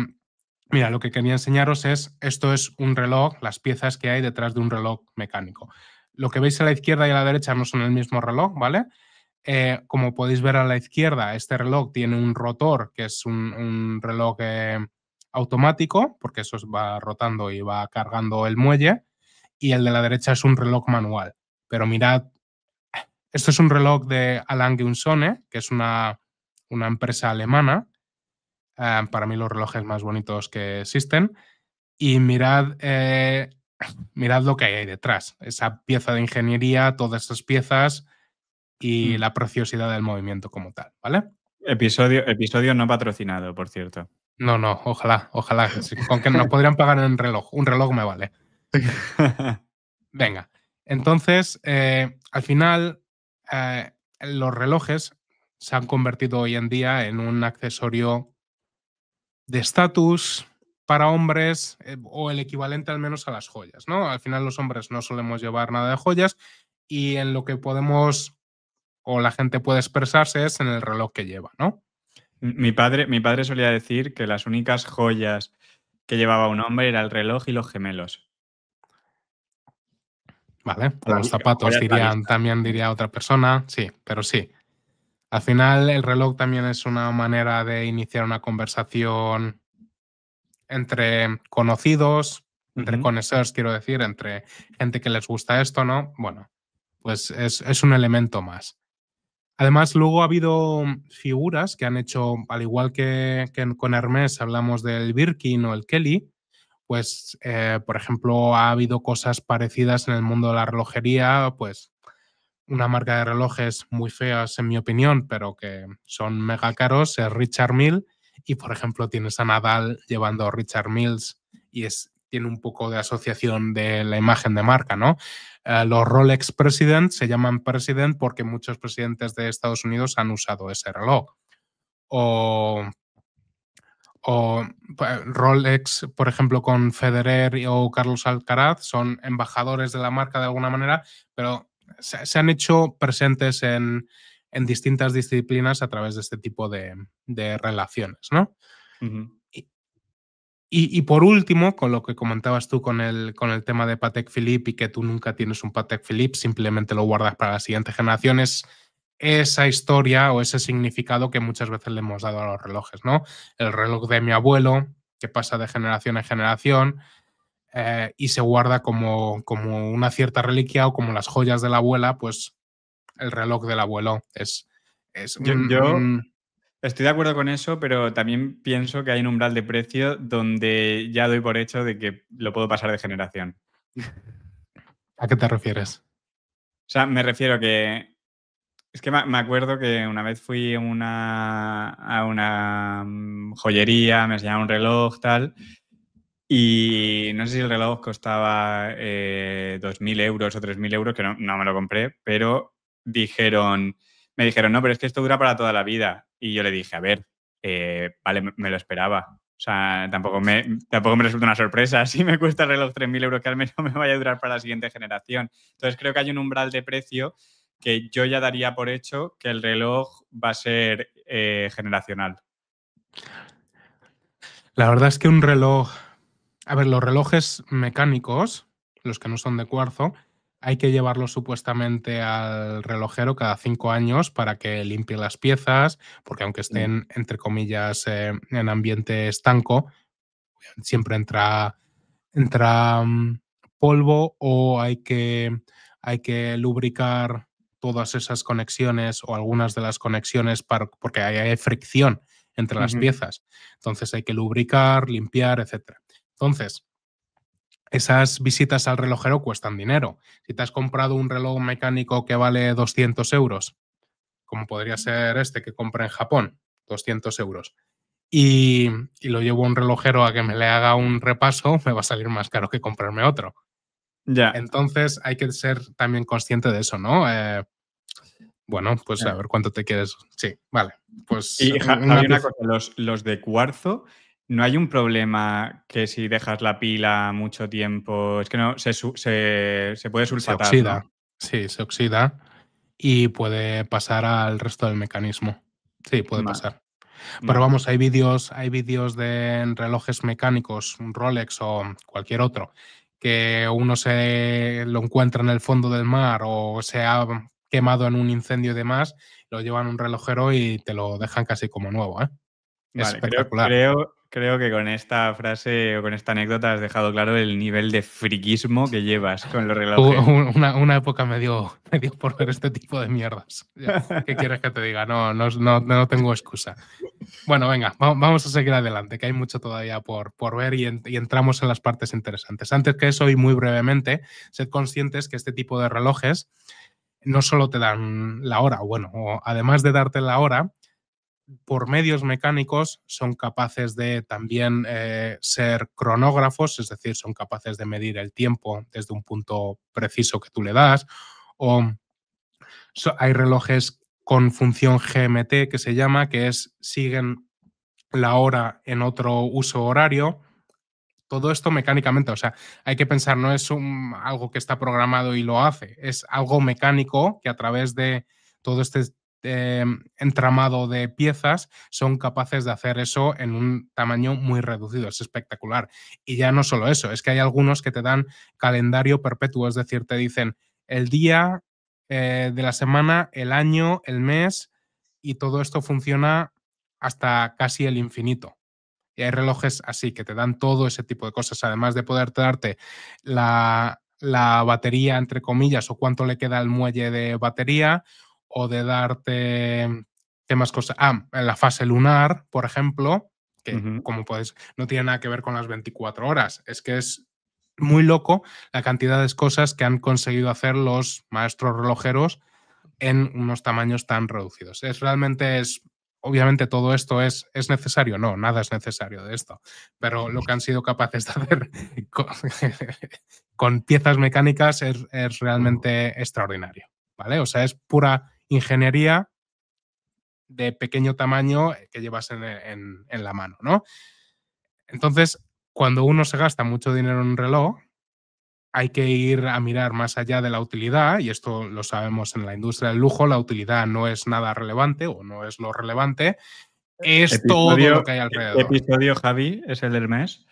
Mira, lo que quería enseñaros esto es un reloj, las piezas que hay detrás de un reloj mecánico. Lo que veis a la izquierda y a la derecha no son el mismo reloj, ¿vale? Como podéis ver a la izquierda, este reloj tiene un rotor, que es un reloj automático, porque eso va rotando y va cargando el muelle, y el de la derecha es un reloj manual. Pero mirad, esto es un reloj de Alan Gunsone, que es una empresa alemana, para mí los relojes más bonitos que existen. Y mirad lo que hay ahí detrás, esa pieza de ingeniería, todas esas piezas y Mm. la preciosidad del movimiento como tal, ¿vale? Episodio no patrocinado, por cierto. No, no, ojalá, ojalá. Sí, con que nos podrían pagar en un reloj me vale. Venga, entonces, al final, los relojes se han convertido hoy en día en un accesorio de estatus para hombres, o el equivalente al menos a las joyas, ¿no? Al final los hombres no solemos llevar nada de joyas y en lo que podemos o la gente puede expresarse es en el reloj que lleva, ¿no? Mi padre solía decir que las únicas joyas que llevaba un hombre era el reloj y los gemelos. ¿Vale? A O la los zapatos joyas a la dirían, vista. también diría otra persona, sí, pero sí. Al final el reloj también es una manera de iniciar una conversación entre conocidos, entre Ujú. connoisseurs, quiero decir, entre gente que les gusta esto, ¿no? Bueno, pues es un elemento más. Además, luego ha habido figuras que han hecho, al igual que con Hermès hablamos del Birkin o el Kelly, pues, por ejemplo, ha habido cosas parecidas en el mundo de la relojería, pues una marca de relojes muy feas en mi opinión, pero que son mega caros, es Richard Mille, y por ejemplo tienes a Nadal llevando Richard Milles y tiene un poco de asociación de la imagen de marca, ¿no? Los Rolex President se llaman President porque muchos presidentes de Estados Unidos han usado ese reloj. O, Rolex, por ejemplo, con Federer o Carlos Alcaraz, son embajadores de la marca de alguna manera, pero se han hecho presentes en distintas disciplinas a través de este tipo de relaciones, ¿no? Ujú. Y, y por último, con lo que comentabas tú con el tema de Patek Philippe y que tú nunca tienes un Patek Philippe, simplemente lo guardas para las siguientes generaciones, esa historia o ese significado que muchas veces le hemos dado a los relojes, ¿no? El reloj de mi abuelo, que pasa de generación en generación y se guarda como una cierta reliquia o como las joyas de la abuela, pues el reloj del abuelo es Yo estoy de acuerdo con eso, pero también pienso que hay un umbral de precio donde ya doy por hecho de que lo puedo pasar de generación. ¿A qué te refieres? O sea, me refiero que es que me acuerdo que una vez fui a una joyería, me enseñaron un reloj, tal, y no sé si el reloj costaba 2.000 euros o 3.000 euros, que no me lo compré, pero me dijeron, no, pero es que esto dura para toda la vida. Y yo le dije, a ver, vale, me lo esperaba. O sea, tampoco me resulta una sorpresa. Si me cuesta el reloj 3.000 euros, que al menos me vaya a durar para la siguiente generación. Entonces creo que hay un umbral de precio que yo ya daría por hecho que el reloj va a ser generacional. La verdad es que un reloj... A ver, los relojes mecánicos, los que no son de cuarzo, hay que llevarlos supuestamente al relojero cada 5 años para que limpie las piezas, porque aunque estén, entre comillas, en ambiente estanco, siempre entra polvo o hay que lubricar todas esas conexiones o algunas de las conexiones porque hay fricción entre las piezas. Entonces hay que lubricar, limpiar, etc. Entonces, esas visitas al relojero cuestan dinero. Si te has comprado un reloj mecánico que vale 200 euros, como podría ser este que compré en Japón, 200 euros, y lo llevo a un relojero a que me le haga un repaso, me va a salir más caro que comprarme otro. Ya. Entonces hay que ser también consciente de eso, ¿no? Bueno, pues a ver cuánto te quieres. Sí, vale. Pues Y Javi, una cosa, los de cuarzo, ¿no hay un problema que si dejas la pila mucho tiempo, es que no, se puede se sulfatar, oxida. ¿no? Sí, se oxida y puede pasar al resto del mecanismo. Sí, puede Vale, pasar. Pero vale. vamos, hay vídeos de relojes mecánicos, un Rolex o cualquier otro, que uno se lo encuentra en el fondo del mar o se ha quemado en un incendio y demás, lo llevan a un relojero y te lo dejan casi como nuevo, ¿eh? Vale, Espectacular. creo que con esta frase o con esta anécdota has dejado claro el nivel de friquismo que llevas con los relojes. Una época me dio por ver este tipo de mierdas. ¿Qué quieres que te diga? No tengo excusa. Bueno, venga, vamos a seguir adelante, que hay mucho todavía por ver y entramos en las partes interesantes. Antes que eso, y muy brevemente, sed conscientes que este tipo de relojes no solo te dan la hora, o además de darte la hora, por medios mecánicos son capaces de también ser cronógrafos, es decir, son capaces de medir el tiempo desde un punto preciso que tú le das, o hay relojes con función GMT que se llama, que siguen la hora en otro uso horario. Todo esto mecánicamente, o sea, hay que pensar, no es algo que está programado y lo hace, es algo mecánico que a través de todo este entramado de piezas son capaces de hacer eso en un tamaño muy reducido. Es espectacular. Y ya no solo eso, es que hay algunos que te dan calendario perpetuo, es decir, te dicen el día de la semana, el año, el mes, y todo esto funciona hasta casi el infinito. Y hay relojes así que te dan todo ese tipo de cosas, además de poder darte la batería, entre comillas, o cuánto le queda al muelle de batería, o de darte, ¿qué más cosas? La fase lunar, por ejemplo, que como puedes, no tiene nada que ver con las 24 horas. Es que es muy loco la cantidad de cosas que han conseguido hacer los maestros relojeros en unos tamaños tan reducidos. Obviamente todo esto es necesario, no, nada es necesario de esto, pero lo que han sido capaces de hacer con piezas mecánicas es realmente extraordinario, ¿vale? O sea, es pura ingeniería de pequeño tamaño que llevas en la mano, ¿no? Entonces, cuando uno se gasta mucho dinero en un reloj, hay que ir a mirar más allá de la utilidad, y esto lo sabemos en la industria del lujo, la utilidad no es nada relevante o no es lo relevante, es todo lo que hay ¿Qué alrededor. episodio, Javi, es el del mes?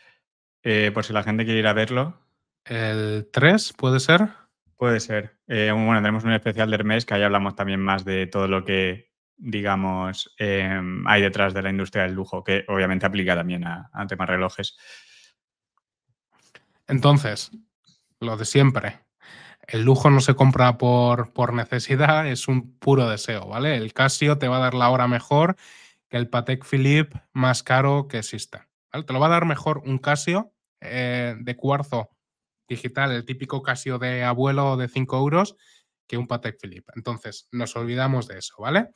Por si la gente quiere ir a verlo. ¿El 3 puede ser? Puede ser. Bueno, tenemos un especial de Hermès que ahí hablamos también más de todo lo que, digamos, hay detrás de la industria del lujo, que obviamente aplica también a temas relojes. Entonces, lo de siempre. El lujo no se compra por necesidad, es un puro deseo, ¿vale? El Casio te va a dar la hora mejor que el Patek Philippe más caro que exista, ¿vale? Te lo va a dar mejor un Casio de cuarzo digital, el típico Casio de abuelo de 5 euros, que un Patek Philippe. Entonces, nos olvidamos de eso, ¿vale?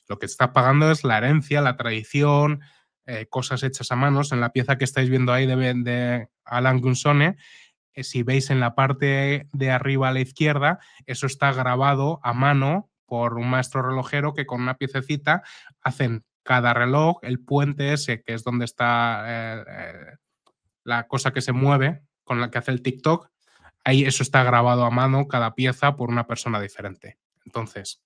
Lo que estás pagando es la herencia, la tradición, cosas hechas a manos. En la pieza que estáis viendo ahí de Alan Gunsone, si veis en la parte de arriba a la izquierda, eso está grabado a mano por un maestro relojero que con una piececita hacen cada reloj, el puente ese, que es donde está la cosa que se mueve, con la que hace el TikTok, ahí eso está grabado a mano, cada pieza, por una persona diferente. Entonces,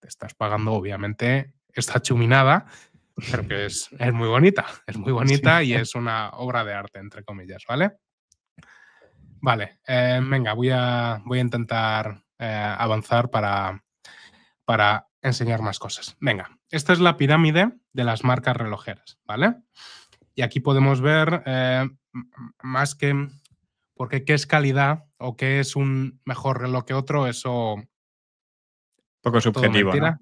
te estás pagando, obviamente, esta chuminada, pero que es muy bonita. Es muy bonita y es una obra de arte, entre comillas, ¿vale? Vale, venga, voy a intentar avanzar para enseñar más cosas. Venga, esta es la pirámide de las marcas relojeras, ¿vale? Y aquí podemos ver más que porque qué es calidad o qué es un mejor reloj que otro, eso Poco todo subjetivo, ¿no? mentira.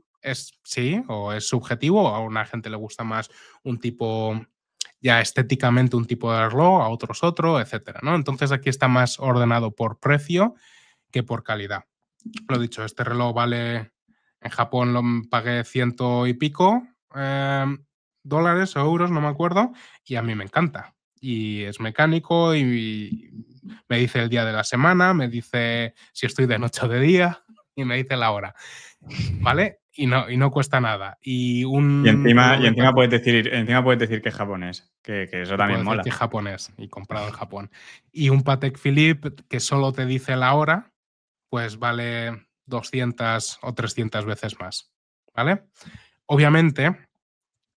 Sí, o es subjetivo, a una gente le gusta más un tipo, ya estéticamente un tipo de reloj, a otros otro, etcétera, ¿no? Entonces aquí está más ordenado por precio que por calidad. Lo dicho, este reloj vale, en Japón lo pagué 100 y pico dólares o euros, no me acuerdo, y a mí me encanta. Y es mecánico y me dice el día de la semana, me dice si estoy de noche o de día y me dice la hora, ¿vale? Y no cuesta nada. Y un reloj de encima puedes decir que es japonés, que eso y puedo también decir mola. que es japonés y comprado en Japón. Y un Patek Philippe que solo te dice la hora, pues vale 200 o 300 veces más, ¿vale? Obviamente,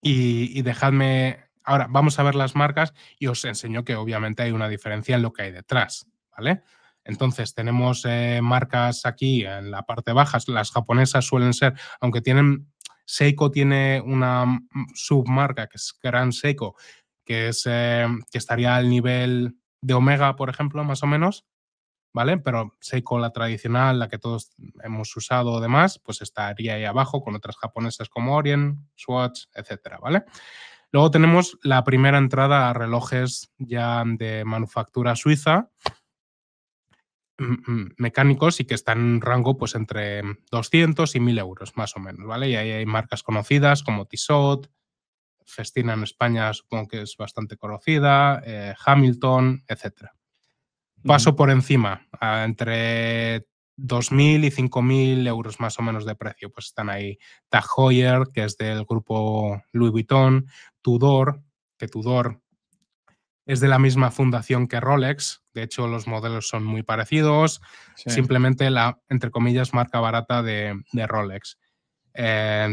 y dejadme, ahora vamos a ver las marcas y os enseño que obviamente hay una diferencia en lo que hay detrás, ¿vale? Entonces tenemos marcas aquí en la parte baja, las japonesas suelen ser, aunque Seiko tiene una submarca que es Gran Seiko, que estaría al nivel de Omega, por ejemplo, más o menos, ¿vale? Pero Seiko, la tradicional, la que todos hemos usado o demás, pues estaría ahí abajo con otras japonesas como Orient, Swatch, etcétera, ¿vale? Luego tenemos la primera entrada a relojes ya de manufactura suiza, mecánicos y que están en rango pues entre 200 y 1000 euros más o menos, ¿vale? Y ahí hay marcas conocidas como Tissot, Festina en España supongo que es bastante conocida, Hamilton, etcétera. Paso por encima, entre 2.000 y 5.000 euros más o menos de precio. Pues están ahí Tag Heuer, que es del grupo Louis Vuitton, Tudor, que Tudor es de la misma fundación que Rolex. De hecho, los modelos son muy parecidos. Sí. Simplemente la, entre comillas, marca barata de Rolex.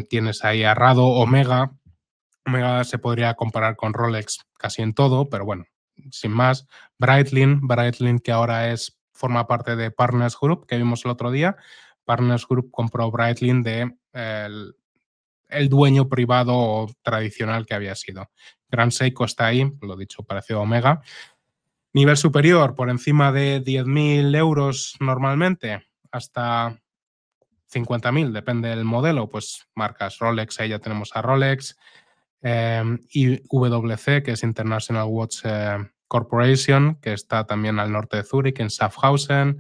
Tienes ahí a Rado, Omega. Omega se podría comparar con Rolex casi en todo, pero bueno, sin más. Breitling que ahora forma parte de Partners Group, que vimos el otro día. Partners Group compró Breitling de el dueño privado o tradicional que había sido. Gran Seiko está ahí, lo dicho, parecido a Omega. Nivel superior, por encima de 10.000 euros normalmente, hasta 50.000, depende del modelo, pues marcas Rolex, ahí ya tenemos a Rolex, IWC, que es International Watch Corporation, que está también al norte de Zúrich, en Schaffhausen,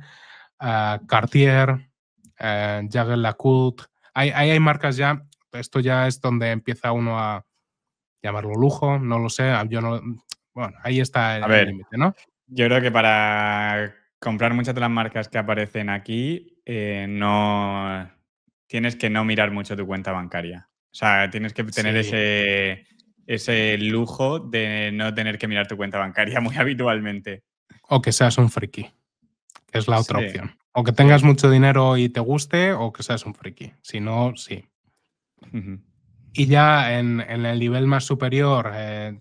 Cartier, Jaeger LeCoultre. Ahí hay marcas ya, esto ya es donde empieza uno a llamarlo lujo, no lo sé, yo no, bueno, ahí está A el ver, límite, ¿no? yo creo que para comprar muchas de las marcas que aparecen aquí, no tienes que no mirar mucho tu cuenta bancaria. O sea, tienes que tener Sí, ese lujo de no tener que mirar tu cuenta bancaria muy habitualmente. o que seas un friki, que es la otra Sí, opción. O que tengas sí. mucho dinero y te guste, o que seas un friki. Si no, sí. Ujú. Y ya en el nivel más superior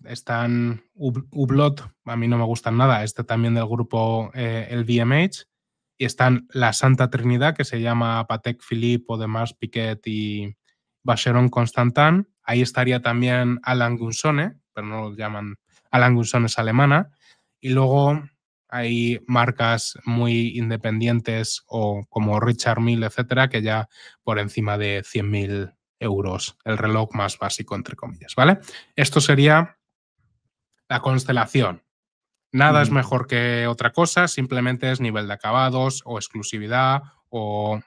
están Hublot, a mí no me gustan nada, este también del grupo el VMH, y están la Santa Trinidad, que se llama Patek Philippe, Audemars Piguet y Vacheron Constantin. Ahí estaría también Alan Gunsone, pero no lo llaman, Alan Gunsone es alemana. Y luego hay marcas muy independientes o como Richard Mille, etcétera, que ya por encima de 100.000 euros, el reloj más básico, entre comillas, ¿vale? Esto sería la constelación. Nada es Ujú. mejor que otra cosa, simplemente es nivel de acabados o exclusividad o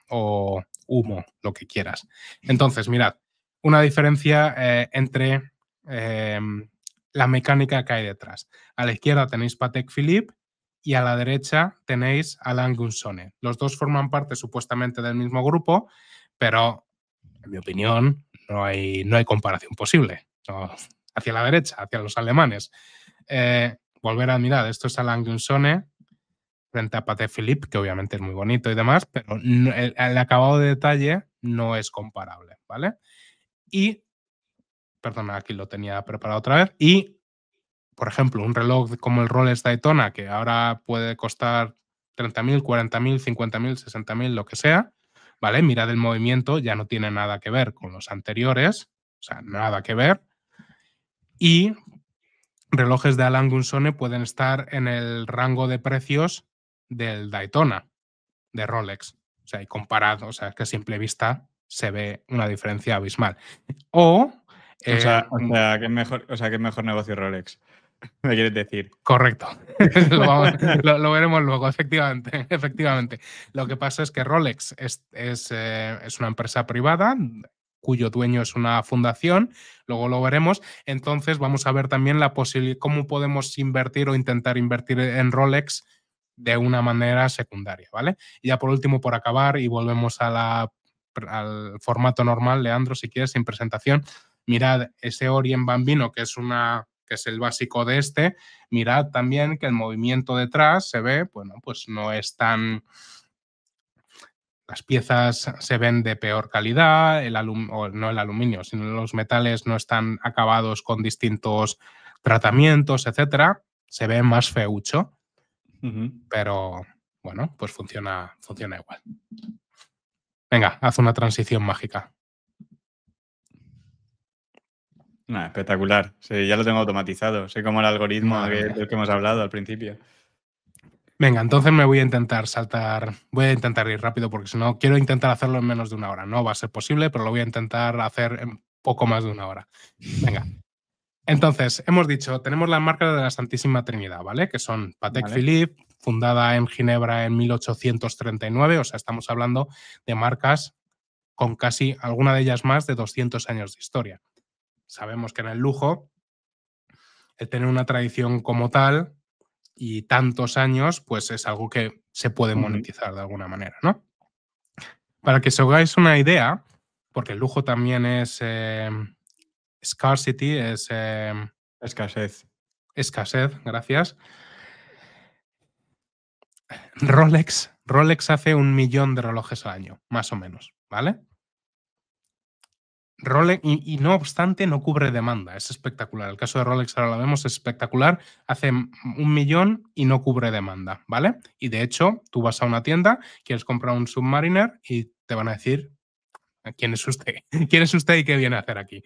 humo, lo que quieras. Entonces, mirad, una diferencia entre la mecánica que hay detrás. A la izquierda tenéis Patek Philippe y a la derecha tenéis Alan Gunsone. Los dos forman parte supuestamente del mismo grupo, pero en mi opinión, no hay comparación posible. No, hacia la derecha, hacia los alemanes. Volver a mirar, esto es Alain Gunsone frente a Patek Philippe, que obviamente es muy bonito y demás, pero el acabado de detalle no es comparable, ¿vale? Y, perdona, aquí lo tenía preparado otra vez, y, por ejemplo, un reloj como el Rolex Daytona, que ahora puede costar 30.000, 40.000, 50.000, 60.000, lo que sea, ¿vale? Mirad el movimiento, ya no tiene nada que ver con los anteriores, o sea, nada que ver. Y relojes de Alain Gunsone pueden estar en el rango de precios del Daytona, de Rolex. O sea, y comparado, o sea, que a simple vista se ve una diferencia abismal. O que es mejor negocio Rolex. ¿Me quieres decir? correcto. lo veremos luego, efectivamente, efectivamente. Lo que pasa es que Rolex es una empresa privada cuyo dueño es una fundación, luego lo veremos. Entonces vamos a ver también la posibilidad, cómo podemos invertir o intentar invertir en Rolex de una manera secundaria, ¿vale? Y ya por último, por acabar, y volvemos al formato normal, Leandro, si quieres, sin presentación, mirad ese Orient Bambino, que es el básico de este. Mirad también que el movimiento detrás se ve, bueno, pues no es tan... Las piezas se ven de peor calidad, no el aluminio, sino los metales no están acabados con distintos tratamientos, etcétera. Se ve más feucho, pero bueno, pues funciona igual. Venga, haz una transición mágica. Espectacular. Sí, ya lo tengo automatizado. Sé como el algoritmo del que hemos hablado al principio. Venga, entonces me voy a intentar ir rápido porque si no, quiero intentar hacerlo en menos de una hora. No va a ser posible, pero lo voy a intentar hacer en poco más de una hora. Venga. Entonces, hemos dicho, tenemos las marcas de la Santísima Trinidad, ¿vale? Que son Patek Philippe, fundada en Ginebra en 1839, o sea, estamos hablando de marcas con casi, alguna de ellas más, de 200 años de historia. Sabemos que en el lujo, el tener una tradición como tal y tantos años, pues es algo que se puede monetizar de alguna manera, ¿no? Para que os hagáis una idea, porque el lujo también es scarcity, es escasez, gracias. Rolex hace 1 millón de relojes al año, más o menos, ¿vale? Rolex, y no obstante, no cubre demanda, es espectacular. El caso de Rolex, ahora lo vemos, es espectacular. Hace 1 millón y no cubre demanda, ¿vale? Y de hecho, tú vas a una tienda, quieres comprar un Submariner y te van a decir, ¿quién es usted? ¿Quién es usted y qué viene a hacer aquí?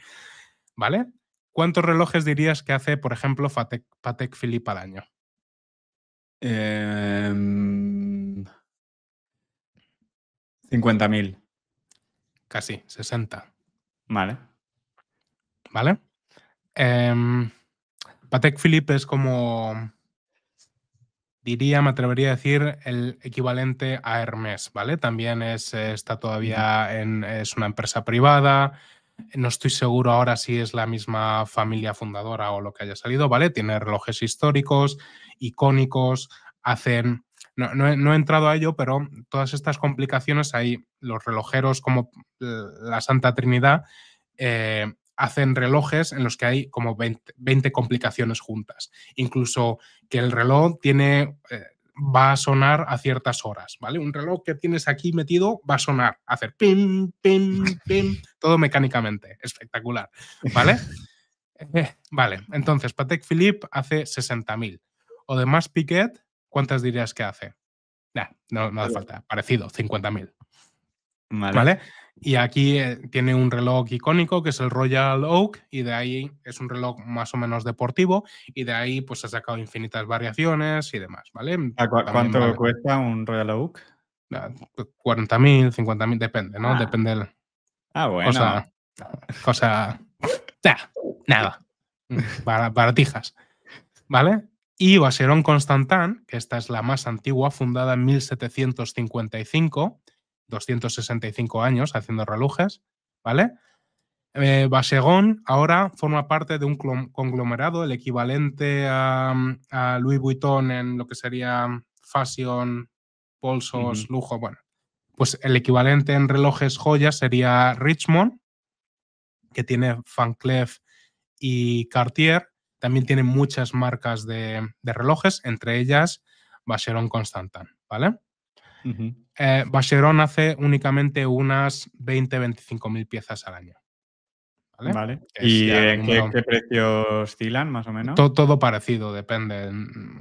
¿Vale? ¿Cuántos relojes dirías que hace, por ejemplo, Patek Philippe al año? 50.000. Casi, 60. Vale. ¿Vale? Patek Philippe es como, diría, me atrevería a decir, el equivalente a Hermès, ¿vale? También está todavía es una empresa privada. No estoy seguro ahora si es la misma familia fundadora o lo que haya salido, ¿vale? Tiene relojes históricos, icónicos, hacen... No he entrado a ello, pero todas estas complicaciones, hay los relojeros como la Santa Trinidad, hacen relojes en los que hay como 20 complicaciones juntas. Incluso que el reloj va a sonar a ciertas horas, ¿vale? Un reloj que tienes aquí metido va a sonar, a hacer pim, pim, pim, todo mecánicamente. Espectacular, ¿vale? Vale, entonces Patek Philippe hace 60.000. Audemars Piguet, ¿cuántas dirías que hace? No hace falta, parecido, 50.000. ¿Vale? Y aquí tiene un reloj icónico que es el Royal Oak y de ahí es un reloj más o menos deportivo y de ahí pues ha sacado infinitas variaciones y demás, ¿vale? ¿Cuánto cuesta un Royal Oak? 40.000, 50.000, depende, ¿no? Depende del... bueno. Nada. Baratijas, ¿vale? Y Vacheron Constantin, que esta es la más antigua, fundada en 1755, 265 años haciendo relojes, ¿vale? Vacheron ahora forma parte de un conglomerado, el equivalente a Louis Vuitton en lo que sería fashion, bolsos, lujo, bueno. Pues el equivalente en relojes joyas sería Richemont, que tiene Van Cleef y Cartier. También tiene muchas marcas de relojes, entre ellas Vacheron Constantin, ¿vale? Vacheron hace únicamente unas 20-25 mil piezas al año. Vale. Que es ¿Y ya el en número... qué precios oscilan, más o menos? Todo parecido, depende.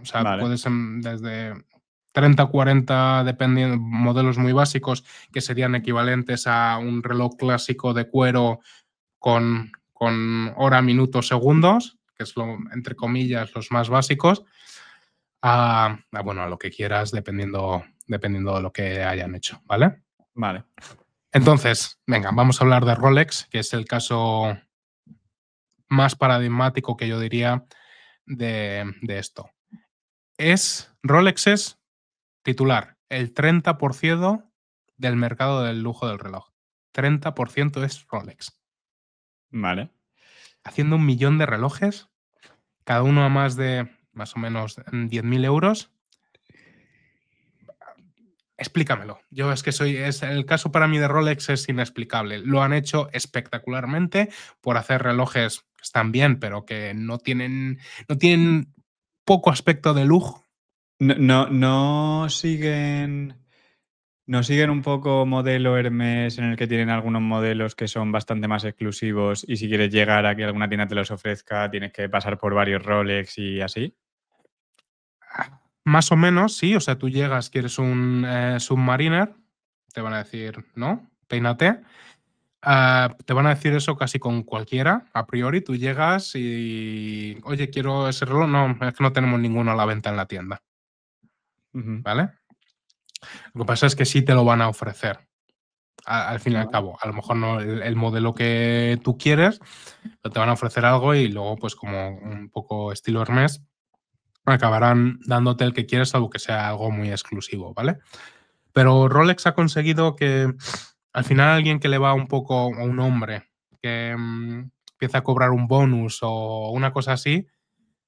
O sea, Vale. puede ser desde 30, 40, dependiendo, modelos muy básicos, que serían equivalentes a un reloj clásico de cuero con hora, minutos, segundos, que es entre comillas, los más básicos, bueno, a lo que quieras, dependiendo de lo que hayan hecho, ¿vale? Vale. Entonces, venga, vamos a hablar de Rolex, que es el caso más paradigmático que yo diría de esto. Rolex es titular, el 30% del mercado del lujo del reloj. 30% es Rolex. Vale. Haciendo 1 millón de relojes, cada uno a más o menos 10.000 euros. Explícamelo. Yo es que el caso para mí de Rolex es inexplicable. Lo han hecho espectacularmente por hacer relojes que están bien, pero que no tienen poco aspecto de lujo. No siguen un poco modelo Hermès en el que tienen algunos modelos que son bastante más exclusivos y si quieres llegar a que alguna tienda te los ofrezca tienes que pasar por varios Rolex y así. Más o menos, sí. O sea, tú llegas, quieres un Submariner, te van a decir, no, peínate. Te van a decir eso casi con cualquiera, a priori. Tú llegas y, oye, quiero ese reloj. No, es que no tenemos ninguno a la venta en la tienda. ¿Vale? Lo que pasa es que sí te lo van a ofrecer, al fin y al cabo. A lo mejor no el modelo que tú quieres, pero te van a ofrecer algo y luego, pues como un poco estilo Hermès, acabarán dándote el que quieres, salvo que sea algo muy exclusivo, ¿vale? Pero Rolex ha conseguido que al final alguien que le va un poco, o un hombre que empieza a cobrar un bonus o una cosa así,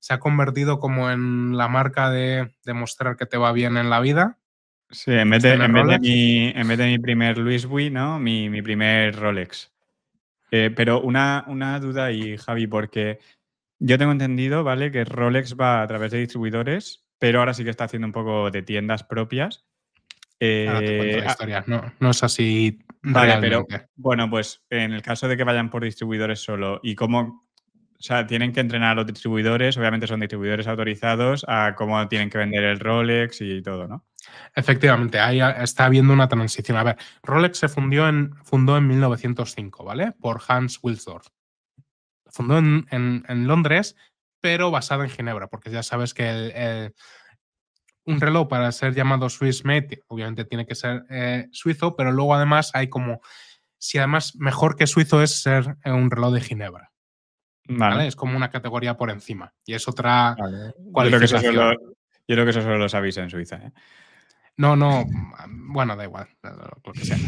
se ha convertido como en la marca de demostrar que te va bien en la vida. Sí, en vez ¿Tienes Rolex? de mi primer Louis Vuitton, ¿no? Mi primer Rolex. Pero una duda ahí, Javi, porque yo tengo entendido, ¿vale? Que Rolex va a través de distribuidores, pero ahora sí que está haciendo un poco de tiendas propias. Ahora te cuento la historia. No es así Vale, pero realmente. bueno, pues en el caso de que vayan por distribuidores solo y cómo, o sea, tienen que entrenar a los distribuidores, obviamente son distribuidores autorizados, a cómo tienen que vender el Rolex y todo, ¿no? Efectivamente, ahí está habiendo una transición. A ver, Rolex se fundó en 1905, ¿vale? Por Hans Wilsdorf. Fundó en Londres, pero basado en Ginebra, porque ya sabes que un reloj para ser llamado Swiss Made, obviamente tiene que ser suizo, pero luego además hay como, si además mejor que suizo es ser un reloj de Ginebra, Vale. ¿vale? Es como una categoría por encima y es otra Vale. cualificación. Yo creo que eso solo lo sabéis en Suiza, ¿eh? No, bueno, da igual, lo que sea.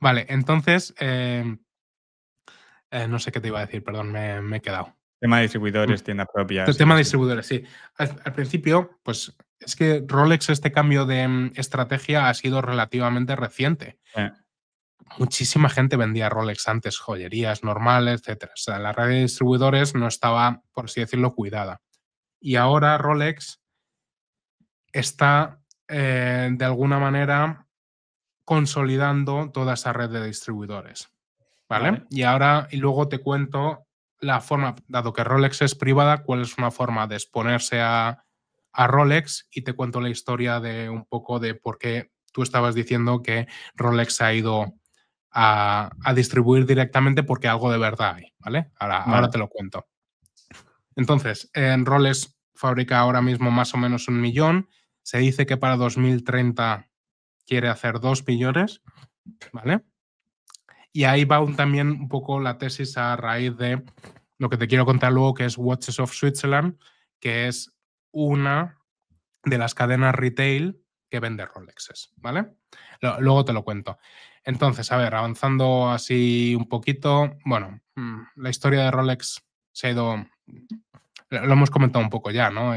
Vale, entonces, no sé qué te iba a decir, perdón, me he quedado. Tema de distribuidores, tiendas propias. Tema de distribuidores, sí. Al principio, pues es que Rolex, este cambio de estrategia ha sido relativamente reciente. Muchísima gente vendía Rolex antes, joyerías normales, etc. O sea, la red de distribuidores no estaba, por así decirlo, cuidada. Y ahora Rolex está, de alguna manera, consolidando toda esa red de distribuidores. ¿Vale? Y luego te cuento la forma, dado que Rolex es privada, cuál es una forma de exponerse a Rolex y te cuento la historia de un poco de por qué tú estabas diciendo que Rolex ha ido a distribuir directamente porque algo de verdad hay, ¿vale? Ahora te lo cuento. Entonces, Rolex fabrica ahora mismo más o menos 1 millón. Se dice que para 2030 quiere hacer 2 millones, ¿vale? Y ahí va también un poco la tesis a raíz de lo que te quiero contar luego, que es Watches of Switzerland, que es una de las cadenas retail que vende Rolexes, ¿vale? Luego te lo cuento. Entonces, a ver, avanzando así un poquito, bueno, la historia de Rolex se ha ido, lo hemos comentado un poco ya, ¿no?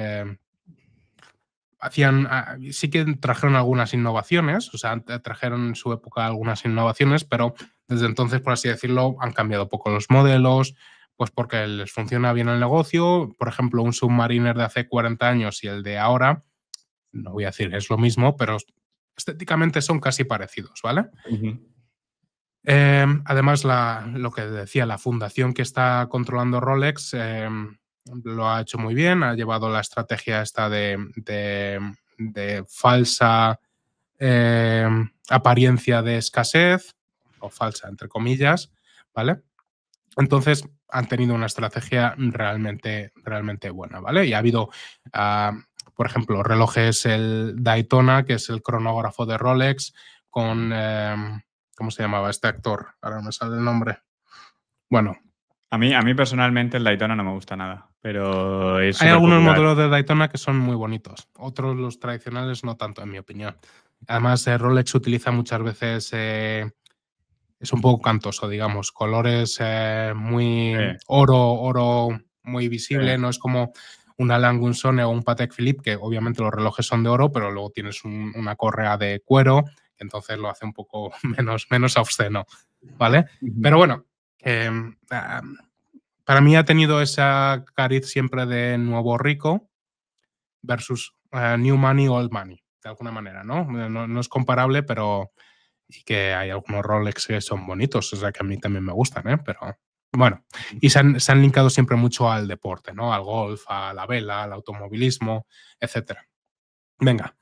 Sí que trajeron algunas innovaciones, o sea, trajeron en su época algunas innovaciones, pero Desde entonces, por así decirlo, han cambiado poco los modelos, pues porque les funciona bien el negocio. Por ejemplo, un Submariner de hace 40 años y el de ahora, no voy a decir es lo mismo, pero estéticamente son casi parecidos, ¿vale? Además, lo que decía, la fundación que está controlando Rolex lo ha hecho muy bien, ha llevado la estrategia esta de falsa apariencia de escasez, o falsa, entre comillas, ¿vale? Entonces han tenido una estrategia realmente buena, ¿vale? Y ha habido, por ejemplo, relojes, el Daytona, que es el cronógrafo de Rolex, con, ¿cómo se llamaba este actor? Ahora no me sale el nombre. Bueno. A mí personalmente el Daytona no me gusta nada, pero es Hay súper algunos popular. modelos de Daytona que son muy bonitos, otros, los tradicionales, no tanto, en mi opinión. Además, Rolex utiliza muchas veces... es un poco cantoso, digamos, colores muy Sí, oro muy visible, sí. no es como una Langunsone o un Patek Philippe, que obviamente los relojes son de oro, pero luego tienes una correa de cuero, que entonces lo hace un poco menos obsceno, ¿vale? Pero bueno, para mí ha tenido esa cariz siempre de nuevo rico versus new money, old money, de alguna manera, ¿no? No es comparable, pero y que hay algunos Rolex que son bonitos, o sea que a mí también me gustan, ¿eh? Pero bueno, y se han linkado siempre mucho al deporte, ¿no? Al golf, a la vela, al automovilismo, etcétera. Venga.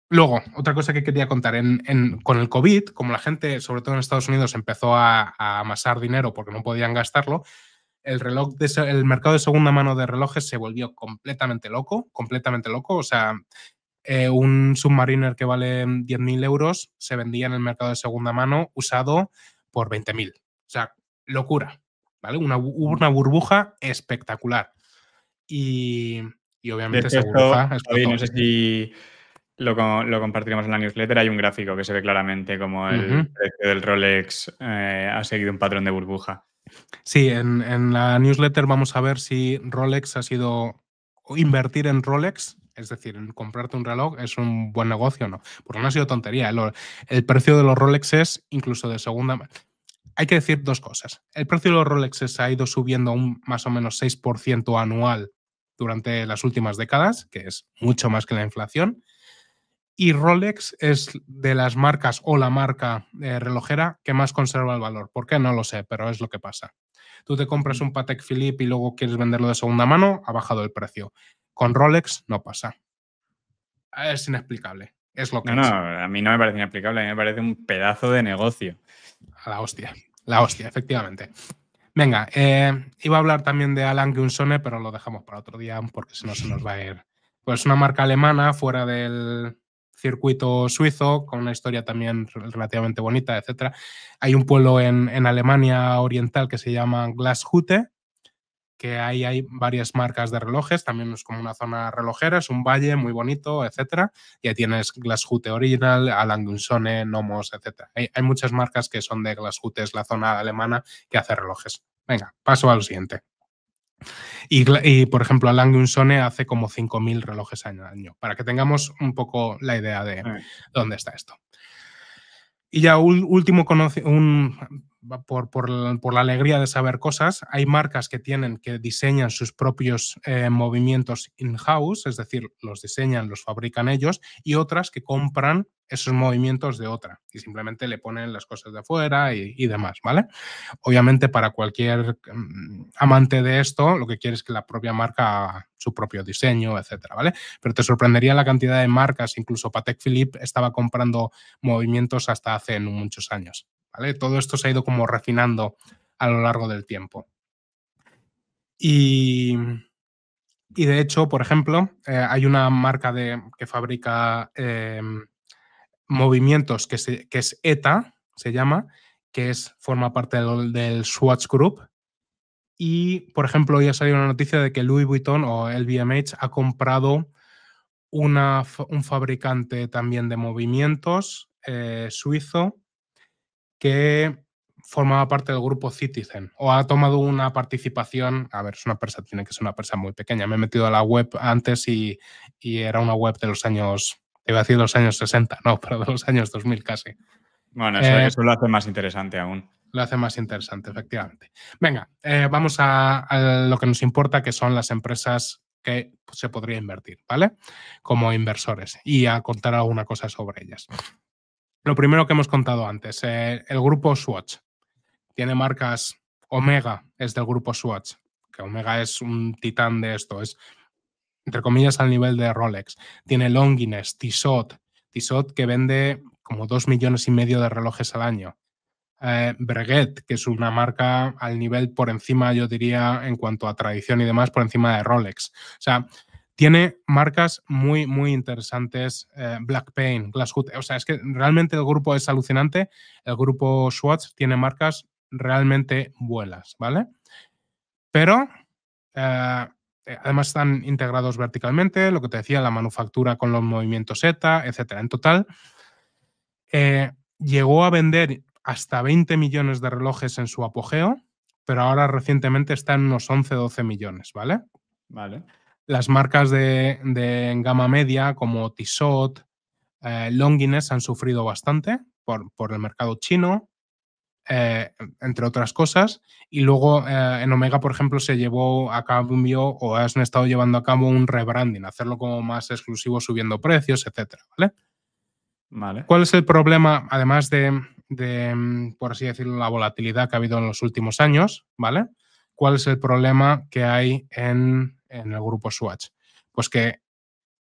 Luego, otra cosa que quería contar, con el COVID, como la gente, sobre todo en Estados Unidos, empezó a amasar dinero porque no podían gastarlo, el mercado de segunda mano de relojes se volvió completamente loco, o sea, un Submariner que vale 10.000 euros se vendía en el mercado de segunda mano usado por 20.000. O sea, locura, ¿vale? Hubo una burbuja espectacular. Y obviamente Es que esa esto, burbuja Javi, no explotó. sé si lo compartiremos en la newsletter. Hay un gráfico que se ve claramente como el precio del Rolex ha seguido un patrón de burbuja. Sí, en la newsletter vamos a ver si Rolex ha sido invertir en Rolex, es decir, en comprarte un reloj, es un buen negocio o no. Porque no ha sido tontería. El precio de los Rolexes, incluso de segunda... Hay que decir dos cosas. El precio de los Rolexes ha ido subiendo un más o menos 6% anual durante las últimas décadas, que es mucho más que la inflación. Y Rolex es de las marcas o la marca relojera que más conserva el valor. ¿Por qué? No lo sé, pero es lo que pasa. Tú te compras un Patek Philippe y luego quieres venderlo de segunda mano, ha bajado el precio. Con Rolex no pasa. Es inexplicable. Es lo que No, es. a mí no me parece inexplicable, a mí me parece un pedazo de negocio. La hostia. La hostia, efectivamente. Venga, iba a hablar también de Alan Gunsone, pero lo dejamos para otro día porque si no se nos va a ir. Pues una marca alemana fuera del circuito suizo, con una historia también relativamente bonita, etc. Hay un pueblo en Alemania oriental que se llama Glashütte, que ahí hay varias marcas de relojes, también es como una zona relojera, es un valle muy bonito, etcétera. Y ahí tienes Glashütte Original, Alan Gunsone, Nomos, etcétera. Hay muchas marcas que son de Glashütte, es la zona alemana que hace relojes. Venga, paso al siguiente. Y por ejemplo, Alan Gunsone hace como 5.000 relojes al año, para que tengamos un poco la idea de dónde está esto. Y ya último, por la alegría de saber cosas, hay marcas que diseñan sus propios movimientos in-house, es decir, los diseñan, los fabrican ellos, y otras que compran esos movimientos de otra y simplemente le ponen las cosas de afuera y demás, ¿vale? Obviamente, para cualquier amante de esto, lo que quiere es que la propia marca haga su propio diseño, etcétera, ¿vale? Pero te sorprendería la cantidad de marcas, incluso Patek Philippe estaba comprando movimientos hasta hace no muchos años, ¿vale? Todo esto se ha ido como refinando a lo largo del tiempo. Y de hecho, por ejemplo, hay una marca que fabrica movimientos que es ETA, se llama, que forma parte del Swatch Group. Y, por ejemplo, hoy ha salido una noticia de que Louis Vuitton o LVMH ha comprado un fabricante también de movimientos suizo que formaba parte del grupo Citizen o ha tomado una participación. A ver, tiene que ser una empresa muy pequeña. Me he metido a la web antes y era una web de los años, iba a decir los años 60, no, pero de los años 2000 casi. Bueno, Eh, eso lo hace más interesante aún. lo hace más interesante, efectivamente. Venga, vamos a lo que nos importa, que son las empresas que se podría invertir, ¿vale? Como inversores, y a contar alguna cosa sobre ellas. Lo primero que hemos contado antes, el grupo Swatch. Tiene marcas. Omega es del grupo Swatch, que Omega es un titán de esto, es entre comillas al nivel de Rolex. Tiene Longines, Tissot, Tissot que vende como 2,5 millones de relojes al año. Breguet, que es una marca al nivel por encima, yo diría, en cuanto a tradición y demás, por encima de Rolex. O sea, tiene marcas muy, muy interesantes. Blackpain, Glasshood. O sea, es que realmente el grupo es alucinante. El grupo Swatch tiene marcas realmente buenas, ¿vale? Pero además están integrados verticalmente, lo que te decía, la manufactura con los movimientos ETA, etcétera. En total, llegó a vender hasta 20 millones de relojes en su apogeo, pero ahora recientemente está en unos 11-12 millones, ¿vale? Vale. Las marcas de gama media como Tissot, Longines han sufrido bastante por el mercado chino, entre otras cosas. Y luego en Omega, por ejemplo, se llevó a cabo o han estado llevando a cabo un rebranding, hacerlo como más exclusivo, subiendo precios, etcétera, ¿vale? Vale. ¿Cuál es el problema, además por así decirlo, la volatilidad que ha habido en los últimos años, ¿vale? ¿Cuál es el problema que hay en el grupo Swatch? Pues que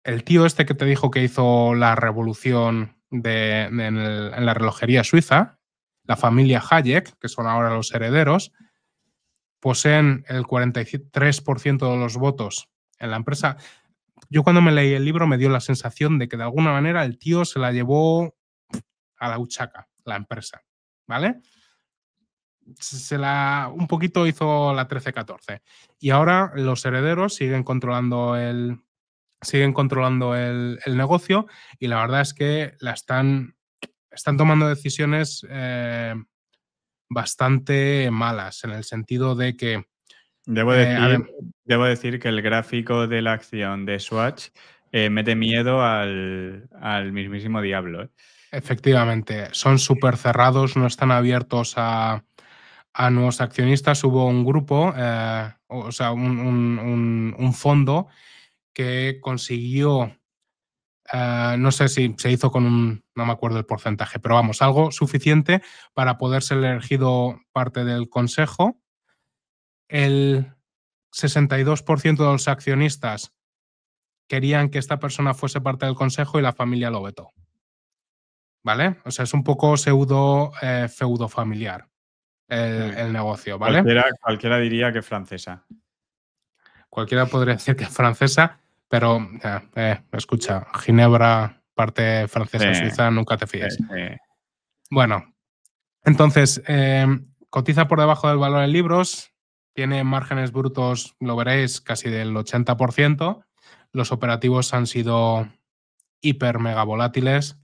el tío este que te dijo que hizo la revolución en la relojería suiza, la familia Hayek, que son ahora los herederos, poseen el 43% de los votos en la empresa. Yo cuando me leí el libro me dio la sensación de que de alguna manera el tío se la llevó a la huchaca, la empresa, ¿vale? Un poquito hizo la 13-14. Y ahora los herederos siguen controlando el negocio, y la verdad es que están tomando decisiones bastante malas, en el sentido de que Debo además, decir que el gráfico de la acción de Swatch mete miedo al mismísimo diablo, ¿eh? efectivamente, son súper cerrados, no están abiertos a nuevos accionistas. Hubo un grupo, o sea, un fondo que consiguió, no sé si se hizo no me acuerdo el porcentaje, pero vamos, algo suficiente para poder ser elegido parte del consejo. El 62% de los accionistas querían que esta persona fuese parte del consejo y la familia lo vetó. ¿Vale? O sea, es un poco feudo familiar el negocio, ¿vale? Cualquiera diría que francesa. Cualquiera podría decir que es francesa, pero escucha, Ginebra, parte francesa, Sí, Suiza, nunca te sí, fíes. sí. Bueno, entonces, cotiza por debajo del valor en libros, tiene márgenes brutos, lo veréis, casi del 80%. Los operativos han sido hiper mega volátiles.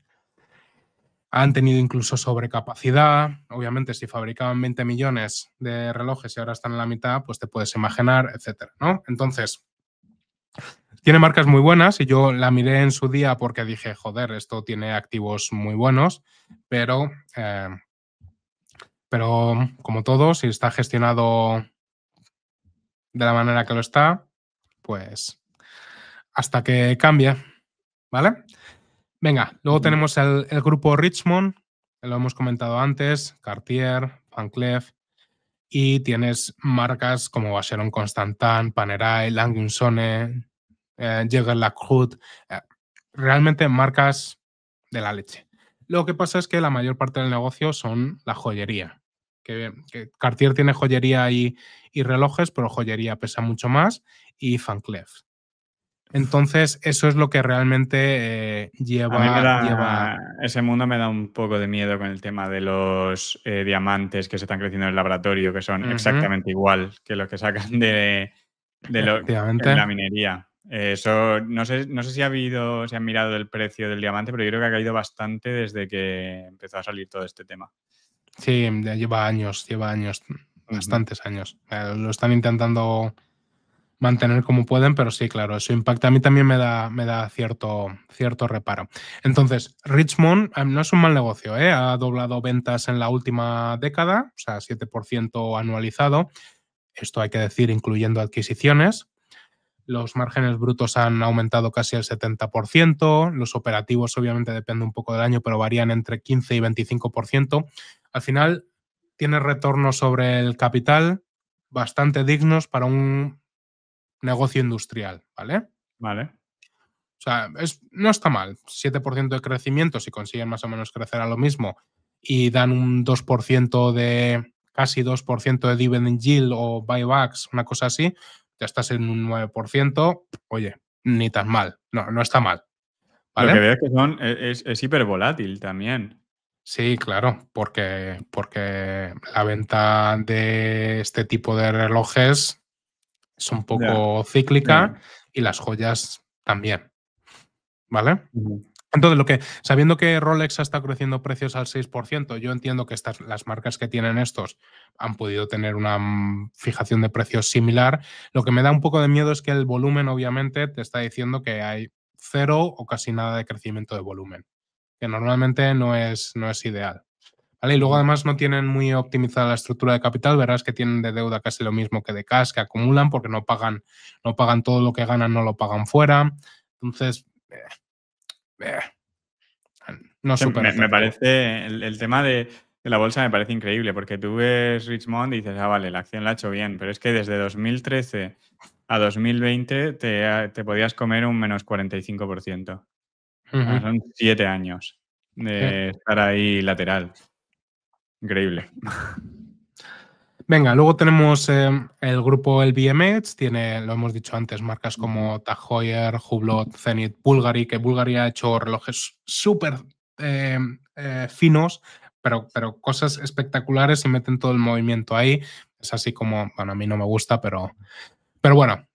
Han tenido incluso sobrecapacidad. Obviamente, si fabricaban 20 millones de relojes y ahora están en la mitad, pues te puedes imaginar, etcétera, ¿no? Entonces, tiene marcas muy buenas y yo la miré en su día porque dije, joder, esto tiene activos muy buenos, pero como todo, si está gestionado de la manera que lo está, pues hasta que cambie, ¿vale? Venga, luego tenemos el grupo Richmond, que lo hemos comentado antes, Cartier, Van Cleef, y tienes marcas como Vacheron Constantin, Panerai, Lange & Söhne, Jaeger-LeCoultre, realmente marcas de la leche. Lo que pasa es que la mayor parte del negocio son la joyería. Que Cartier tiene joyería y relojes, pero joyería pesa mucho más, y Van Cleef. Entonces, eso es lo que realmente A mí lleva. ese mundo me da un poco de miedo con el tema de los diamantes que se están creciendo en el laboratorio, que son Ujú, exactamente igual que los que sacan en efectivamente. la minería. Eso, no sé si si han mirado el precio del diamante, pero yo creo que ha caído bastante desde que empezó a salir todo este tema. Sí, ya lleva años, Ujú. bastantes años. Lo están intentando mantener como pueden, pero sí, claro, eso impacta. A mí también me da cierto reparo. Entonces, Richmond no es un mal negocio, ¿eh? Ha doblado ventas en la última década, o sea, 7% anualizado. Esto hay que decir, incluyendo adquisiciones. Los márgenes brutos han aumentado casi el 70%. Los operativos, obviamente, depende un poco del año, pero varían entre 15 y 25%. Al final, tiene retornos sobre el capital bastante dignos para un negocio industrial, ¿vale? Vale. O sea, no está mal. 7% de crecimiento, si consiguen más o menos crecer a lo mismo y dan un 2% de, casi 2% de dividend yield o buybacks, una cosa así, ya estás en un 9%, oye, ni tan mal. No, no está mal, Lo que ¿vale? veo es que es hiper volátil también. Sí, claro, porque la venta de este tipo de relojes es un Ya. poco Sí. cíclica y las joyas también, ¿vale? Ujú. Entonces, sabiendo que Rolex ha estado creciendo precios al 6%, yo entiendo que las marcas que tienen estos han podido tener una fijación de precios similar. Lo que me da un poco de miedo es que el volumen, obviamente, te está diciendo que hay cero o casi nada de crecimiento de volumen, que normalmente no es ideal. ¿Vale? Y luego Ujú. además no tienen muy optimizada la estructura de capital, verás que tienen de deuda casi lo mismo que de cash, que acumulan porque no pagan todo lo que ganan, no lo pagan fuera. Entonces, eh, no es Que súper me atractivo. parece, el tema de la bolsa me parece increíble, porque tú ves Richmond y dices, ah, vale, la acción la ha hecho bien, pero es que desde 2013 a 2020 te podías comer un menos 45%. Ujú. Son 7 años Sí. de estar ahí lateral. Increíble. Venga, luego tenemos el grupo LVMH, tiene, lo hemos dicho antes, marcas Ujú. como Tag Heuer, Hublot, Zenith, Bulgari, que Bulgari ha hecho relojes súper eh, finos, pero cosas espectaculares y meten todo el movimiento ahí. Es así como, bueno, a mí no me gusta, pero bueno,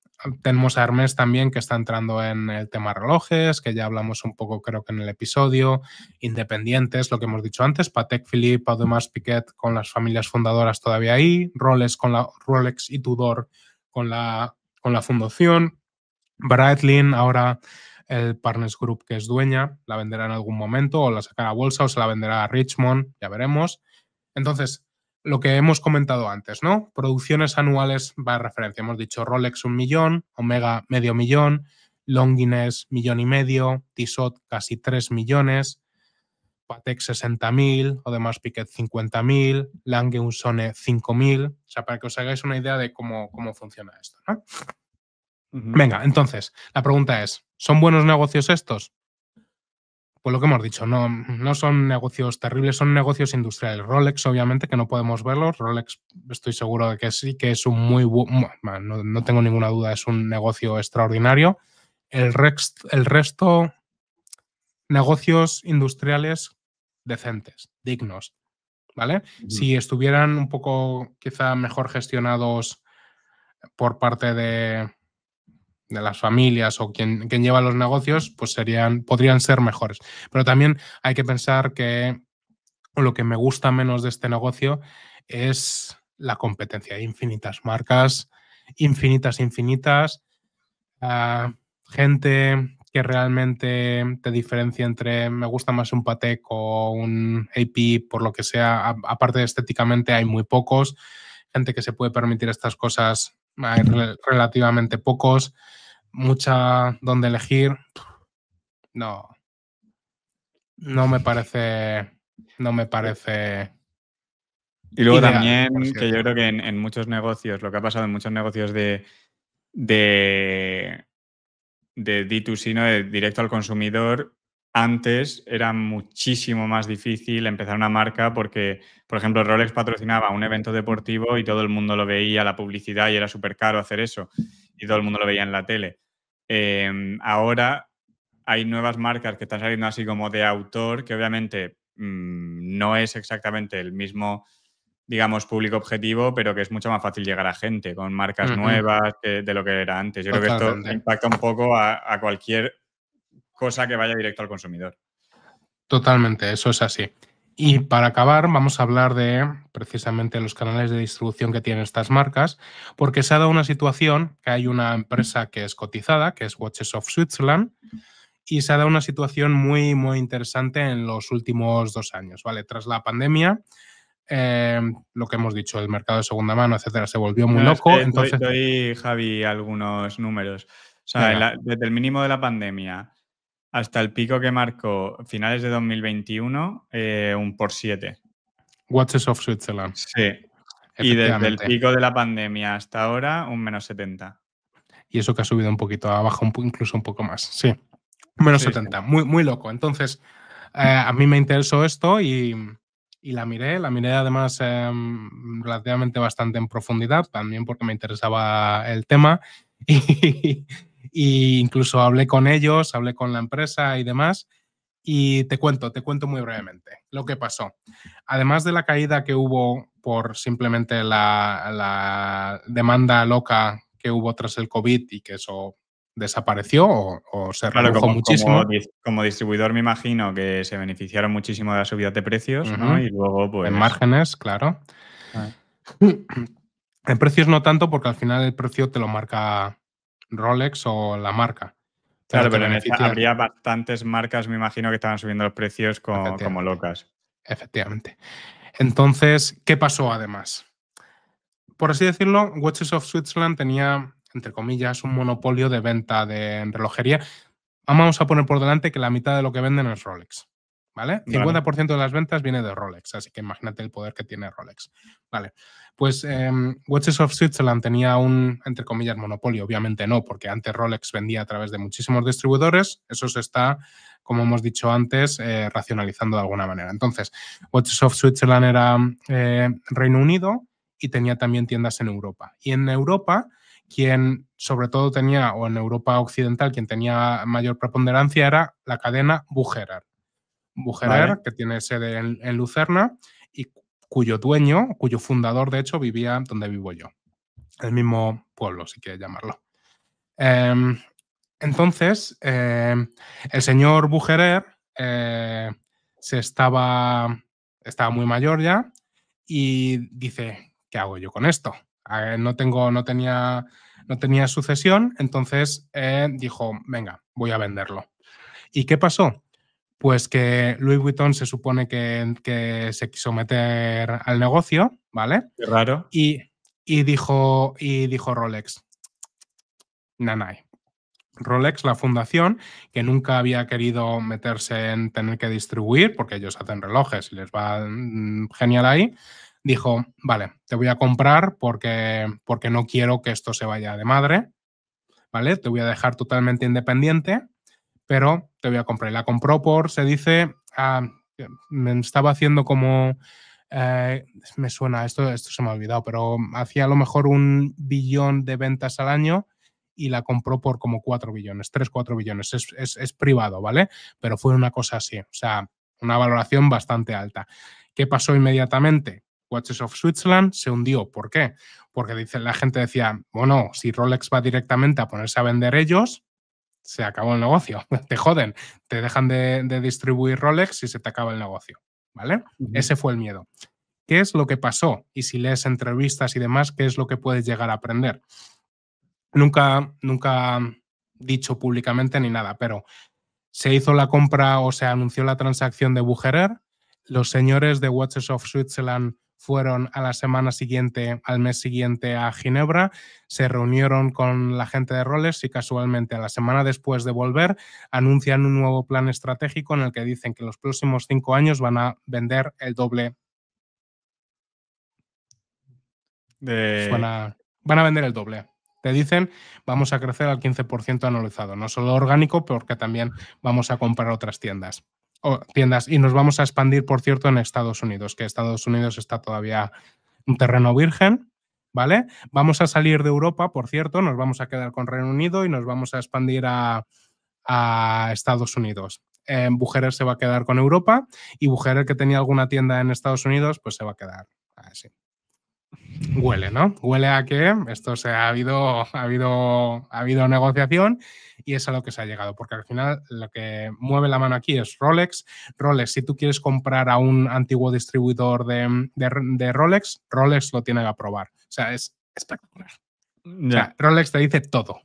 tenemos a Hermès también que está entrando en el tema relojes, que ya hablamos un poco creo que en el episodio, independientes, lo que hemos dicho antes, Patek Philippe, Audemars Piguet con las familias fundadoras todavía ahí, Rolex y Tudor con la fundación, Breitling ahora el Partners Group que es dueña, la venderá en algún momento o la sacará a bolsa o se la venderá a Richmond, ya veremos. Entonces, lo que hemos comentado antes, ¿no? Producciones anuales va a referencia. Hemos dicho Rolex 1 millón, Omega medio millón, Longines 1,5 millones, Tissot casi 3 millones, Patek 60.000, Audemars Piguet 50.000, Lange Unsone 5.000. O sea, para que os hagáis una idea de cómo funciona esto, ¿no? Ujú. Venga, entonces, la pregunta es, ¿son buenos negocios estos? Pues lo que hemos dicho, no son negocios terribles, son negocios industriales. Rolex, obviamente, que no podemos verlos. Rolex, estoy seguro de que sí, que es un no tengo ninguna duda, es un negocio extraordinario. El resto, negocios industriales decentes, dignos, ¿vale? Ujú. Si estuvieran un poco, quizá, mejor gestionados por parte de las familias o quien lleva los negocios, pues podrían ser mejores. Pero también hay que pensar que lo que me gusta menos de este negocio es la competencia. Hay infinitas marcas, infinitas, gente que realmente te diferencia entre me gusta más un Patek o un AP, por lo que sea. Aparte de estéticamente, hay muy pocos. Gente que se puede permitir estas cosas, hay relativamente pocos. Mucha donde elegir. No, no me parece, no me parece Y luego ideal, por también así que yo decirlo. creo que en muchos negocios, lo que ha pasado en muchos negocios de, de D2C, ¿no? De directo al consumidor, antes era muchísimo más difícil empezar una marca porque, por ejemplo, Rolex patrocinaba un evento deportivo y todo el mundo lo veía, la publicidad, y era súper caro hacer eso, y todo el mundo lo veía en la tele. Ahora hay nuevas marcas que están saliendo así como de autor, que obviamente no es exactamente el mismo, digamos, público objetivo, pero que es mucho más fácil llegar a gente con marcas Ujú, nuevas de lo que era antes. Yo creo que esto totalmente, impacta un poco a cualquier cosa que vaya directo al consumidor. totalmente, eso es así. Y para acabar, vamos a hablar de precisamente los canales de distribución que tienen estas marcas, porque se ha dado una situación que hay una empresa que es cotizada, que es Watches of Switzerland, y se ha dado una situación muy, muy interesante en los últimos 2 años, ¿vale? Tras la pandemia, lo que hemos dicho, el mercado de segunda mano, etcétera, se volvió muy No, es loco. que Entonces, doy, Javi, algunos números. O sea, venga, desde el mínimo de la pandemia hasta el pico que marcó finales de 2021, un por 7. Watches of Switzerland, Sí. Y desde el efectivamente. pico de la pandemia hasta ahora, un menos 70. Y eso que ha subido un poquito, ha bajado incluso un poco más. Sí, menos Sí, sí. 70, muy, muy loco. Entonces, a mí me interesó esto y la miré además relativamente bastante en profundidad, también porque me interesaba el tema. Y incluso hablé con ellos, hablé con la empresa y demás. Y te cuento muy brevemente lo que pasó. Además de la caída que hubo por simplemente la demanda loca que hubo tras el COVID y que eso desapareció o se Claro, redujo muchísimo. como distribuidor me imagino que se beneficiaron muchísimo de la subida de precios, ¿no? Ujú. Y luego, En pues. márgenes, claro. Ah. En precios no tanto, porque al final el precio te lo marca Rolex o la marca, pero Claro, te pero en esta beneficia, habría bastantes marcas, me imagino, que estaban subiendo los precios como efectivamente, locas. efectivamente. Entonces, ¿qué pasó además? Por así decirlo, Watches of Switzerland tenía, entre comillas, un monopolio de venta de relojería. Vamos a poner por delante que la mitad de lo que venden es Rolex, ¿vale? Vale. 50% de las ventas viene de Rolex, así que imagínate el poder que tiene Rolex. Vale, pues Watches of Switzerland tenía un, entre comillas, monopolio. Obviamente no, porque antes Rolex vendía a través de muchísimos distribuidores. Eso se está, como hemos dicho antes, racionalizando de alguna manera. Entonces, Watches of Switzerland era Reino Unido y tenía también tiendas en Europa. Y en Europa, quien sobre todo tenía, o en Europa occidental, quien tenía mayor preponderancia era la cadena Bucherer. Vale. Bucherer, que tiene sede en Lucerna y cuyo dueño, cuyo fundador, de hecho, vivía donde vivo yo. El mismo pueblo, si quieres llamarlo. Entonces, el señor Bucherer estaba muy mayor ya y dice, ¿qué hago yo con esto? No tenía sucesión, entonces dijo, venga, voy a venderlo. ¿Y qué pasó? Pues que Louis Vuitton se supone que se quiso meter al negocio, ¿vale? Qué raro. Y dijo Rolex, nanay. Rolex, la fundación, que nunca había querido meterse en tener que distribuir, porque ellos hacen relojes y les va genial ahí, dijo, vale, te voy a comprar porque no quiero que esto se vaya de madre, ¿vale? Te voy a dejar totalmente independiente, pero te voy a comprar. Y la compró por, se dice, me estaba haciendo como, me suena, esto se me ha olvidado, pero hacía a lo mejor 1 billón de ventas al año y la compró por como 4 billones, 3, 4 billones. Es privado, ¿vale? Pero fue una cosa así, o sea, una valoración bastante alta. ¿Qué pasó inmediatamente? Watches of Switzerland se hundió. ¿Por qué? Porque la gente decía, bueno, si Rolex va directamente a ponerse a vender ellos, se acabó el negocio. Te joden, te dejan de distribuir Rolex y se te acaba el negocio, ¿vale? Ujú. Ese fue el miedo. ¿Qué es lo que pasó? Y si lees entrevistas y demás, ¿qué es lo que puedes llegar a aprender? Nunca dicho públicamente ni nada, pero se hizo la compra o se anunció la transacción de Bucherer. Los señores de Watches of Switzerland fueron a la semana siguiente, al mes siguiente a Ginebra, se reunieron con la gente de Rolex y casualmente a la semana después de volver anuncian un nuevo plan estratégico en el que dicen que los próximos 5 años van a vender el doble. De. Van a vender el doble. Te dicen, vamos a crecer al 15% anualizado, no solo orgánico, porque también vamos a comprar otras tiendas. Y nos vamos a expandir, por cierto, en Estados Unidos, que Estados Unidos está todavía un terreno virgen, ¿vale? Vamos a salir de Europa, por cierto, nos vamos a quedar con Reino Unido y nos vamos a expandir a Estados Unidos. Bucherer se va a quedar con Europa y Bucherer, que tenía alguna tienda en Estados Unidos, pues se va a quedar así. Huele, ¿no? Huele a que esto ha habido negociación y es a lo que se ha llegado, porque al final lo que mueve la mano aquí es Rolex. Rolex, si tú quieres comprar a un antiguo distribuidor de Rolex, Rolex lo tiene que aprobar. O sea, es espectacular. O sea, Ya. Rolex te dice todo.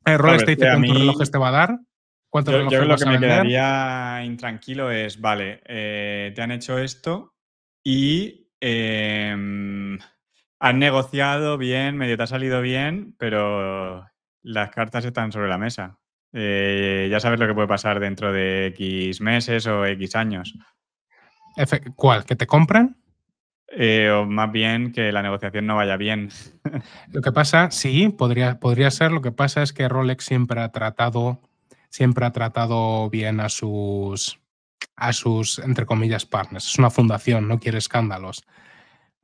Claro, Rolex es te que dice a cuántos mí, relojes te va a dar, cuántos yo relojes lo que vas a me vender. quedaría intranquilo es, vale, te han hecho esto y han negociado bien, medio te ha salido bien, pero las cartas están sobre la mesa. Ya sabes lo que puede pasar dentro de X meses o X años. ¿Cuál? ¿Que te compren? O más bien que la negociación no vaya bien. Lo que pasa, sí, podría ser. Lo que pasa es que Rolex siempre ha tratado bien a sus, entre comillas, partners. Es una fundación, no quiere escándalos.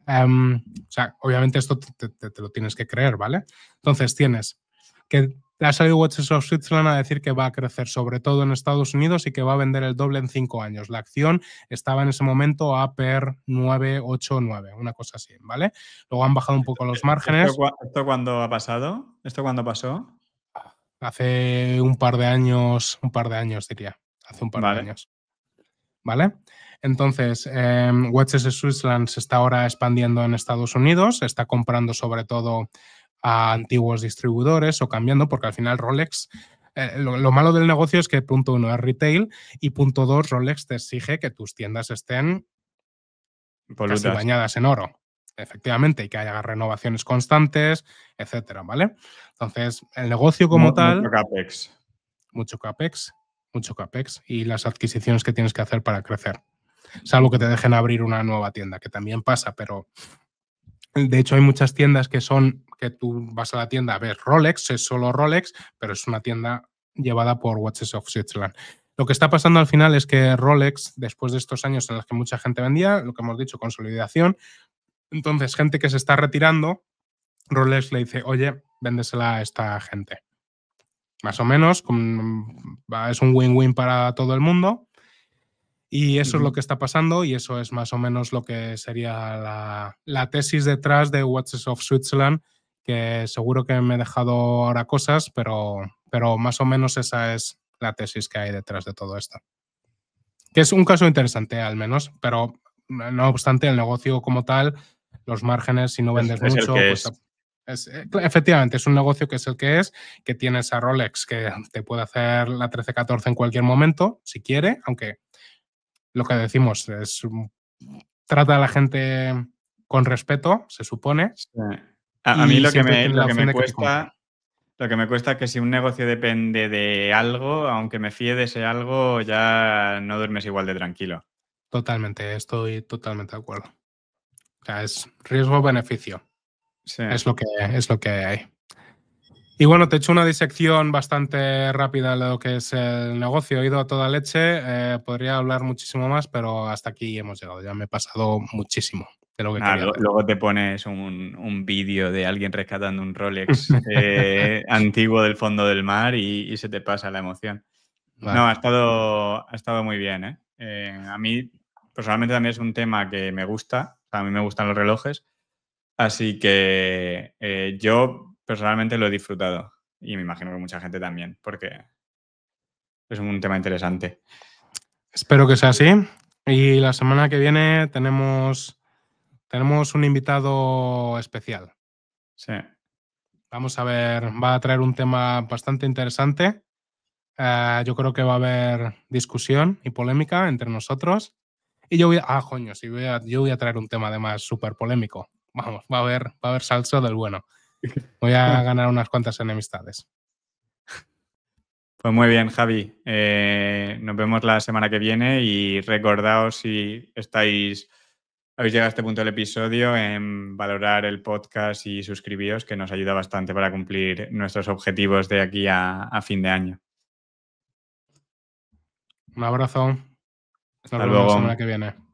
O sea, obviamente esto te lo tienes que creer, ¿vale? Entonces tienes que ha salido Watches of Switzerland a decir que va a crecer sobre todo en Estados Unidos y que va a vender el doble en 5 años. La acción estaba en ese momento a per 989, una cosa así, ¿vale? Luego han bajado un poco los márgenes. ¿Esto cuándo ha pasado? ¿Esto cuándo pasó? Hace un par de años diría. Hace un par de Vale. años. ¿Vale? Entonces, Watches of Switzerland se está ahora expandiendo en Estados Unidos, está comprando sobre todo a antiguos distribuidores o cambiando, porque al final Rolex, lo malo del negocio es que punto 1 es retail y punto 2 Rolex te exige que tus tiendas estén casi bañadas en oro, efectivamente, y que haya renovaciones constantes, etcétera, ¿vale? Entonces, el negocio como tal... Mucho CAPEX. Mucho CAPEX y las adquisiciones que tienes que hacer para crecer. Salvo que te dejen abrir una nueva tienda, que también pasa, pero de hecho hay muchas tiendas que tú vas a la tienda, ves Rolex, es solo Rolex, pero es una tienda llevada por Watches of Switzerland. Lo que está pasando al final es que Rolex, después de estos años en los que mucha gente vendía, lo que hemos dicho, consolidación, entonces gente que se está retirando, Rolex le dice, oye, véndesela a esta gente. Más o menos, es un win-win para todo el mundo. Y eso es lo que está pasando y eso es más o menos lo que sería la tesis detrás de Watches of Switzerland, que seguro que me he dejado ahora cosas, pero más o menos esa es la tesis que hay detrás de todo esto. Que es un caso interesante al menos, pero no obstante el negocio como tal, los márgenes, si no vendes Es mucho, el que pues... es. Efectivamente, es un negocio que es el que es, que tienes a Rolex que te puede hacer la 13-14 en cualquier momento, si quiere, aunque lo que decimos es trata a la gente con respeto, se supone. Sí. A mí Y siempre tiene la opción de que te compren. lo que me cuesta es que si un negocio depende de algo, aunque me fíe de ese algo, ya no duermes igual de tranquilo. Totalmente, estoy totalmente de acuerdo. O sea, es riesgo-beneficio. Sí. Es lo que hay. Y bueno, te he hecho una disección bastante rápida de lo que es el negocio. He ido a toda leche. Podría hablar muchísimo más, pero hasta aquí hemos llegado. Ya me he pasado muchísimo de lo que quería hacer. Luego te pones un vídeo de alguien rescatando un Rolex antiguo del fondo del mar y se te pasa la emoción. Vale. No, ha estado muy bien, ¿eh? A mí, personalmente, también es un tema que me gusta. O sea, a mí me gustan los relojes. Así que yo personalmente lo he disfrutado. Y me imagino que mucha gente también, porque es un tema interesante. Espero que sea así. Y la semana que viene tenemos un invitado especial. Sí. Vamos a ver, va a traer un tema bastante interesante. Yo creo que va a haber discusión y polémica entre nosotros. Y yo voy yo voy a traer un tema además súper polémico. Vamos, va a haber salseo del bueno. Voy a ganar unas cuantas enemistades. Pues muy bien, Javi. Nos vemos la semana que viene y recordaos si habéis llegado a este punto del episodio en valorar el podcast y suscribiros, que nos ayuda bastante para cumplir nuestros objetivos de aquí a fin de año. Un abrazo. Nos Hasta vemos la luego. semana que viene.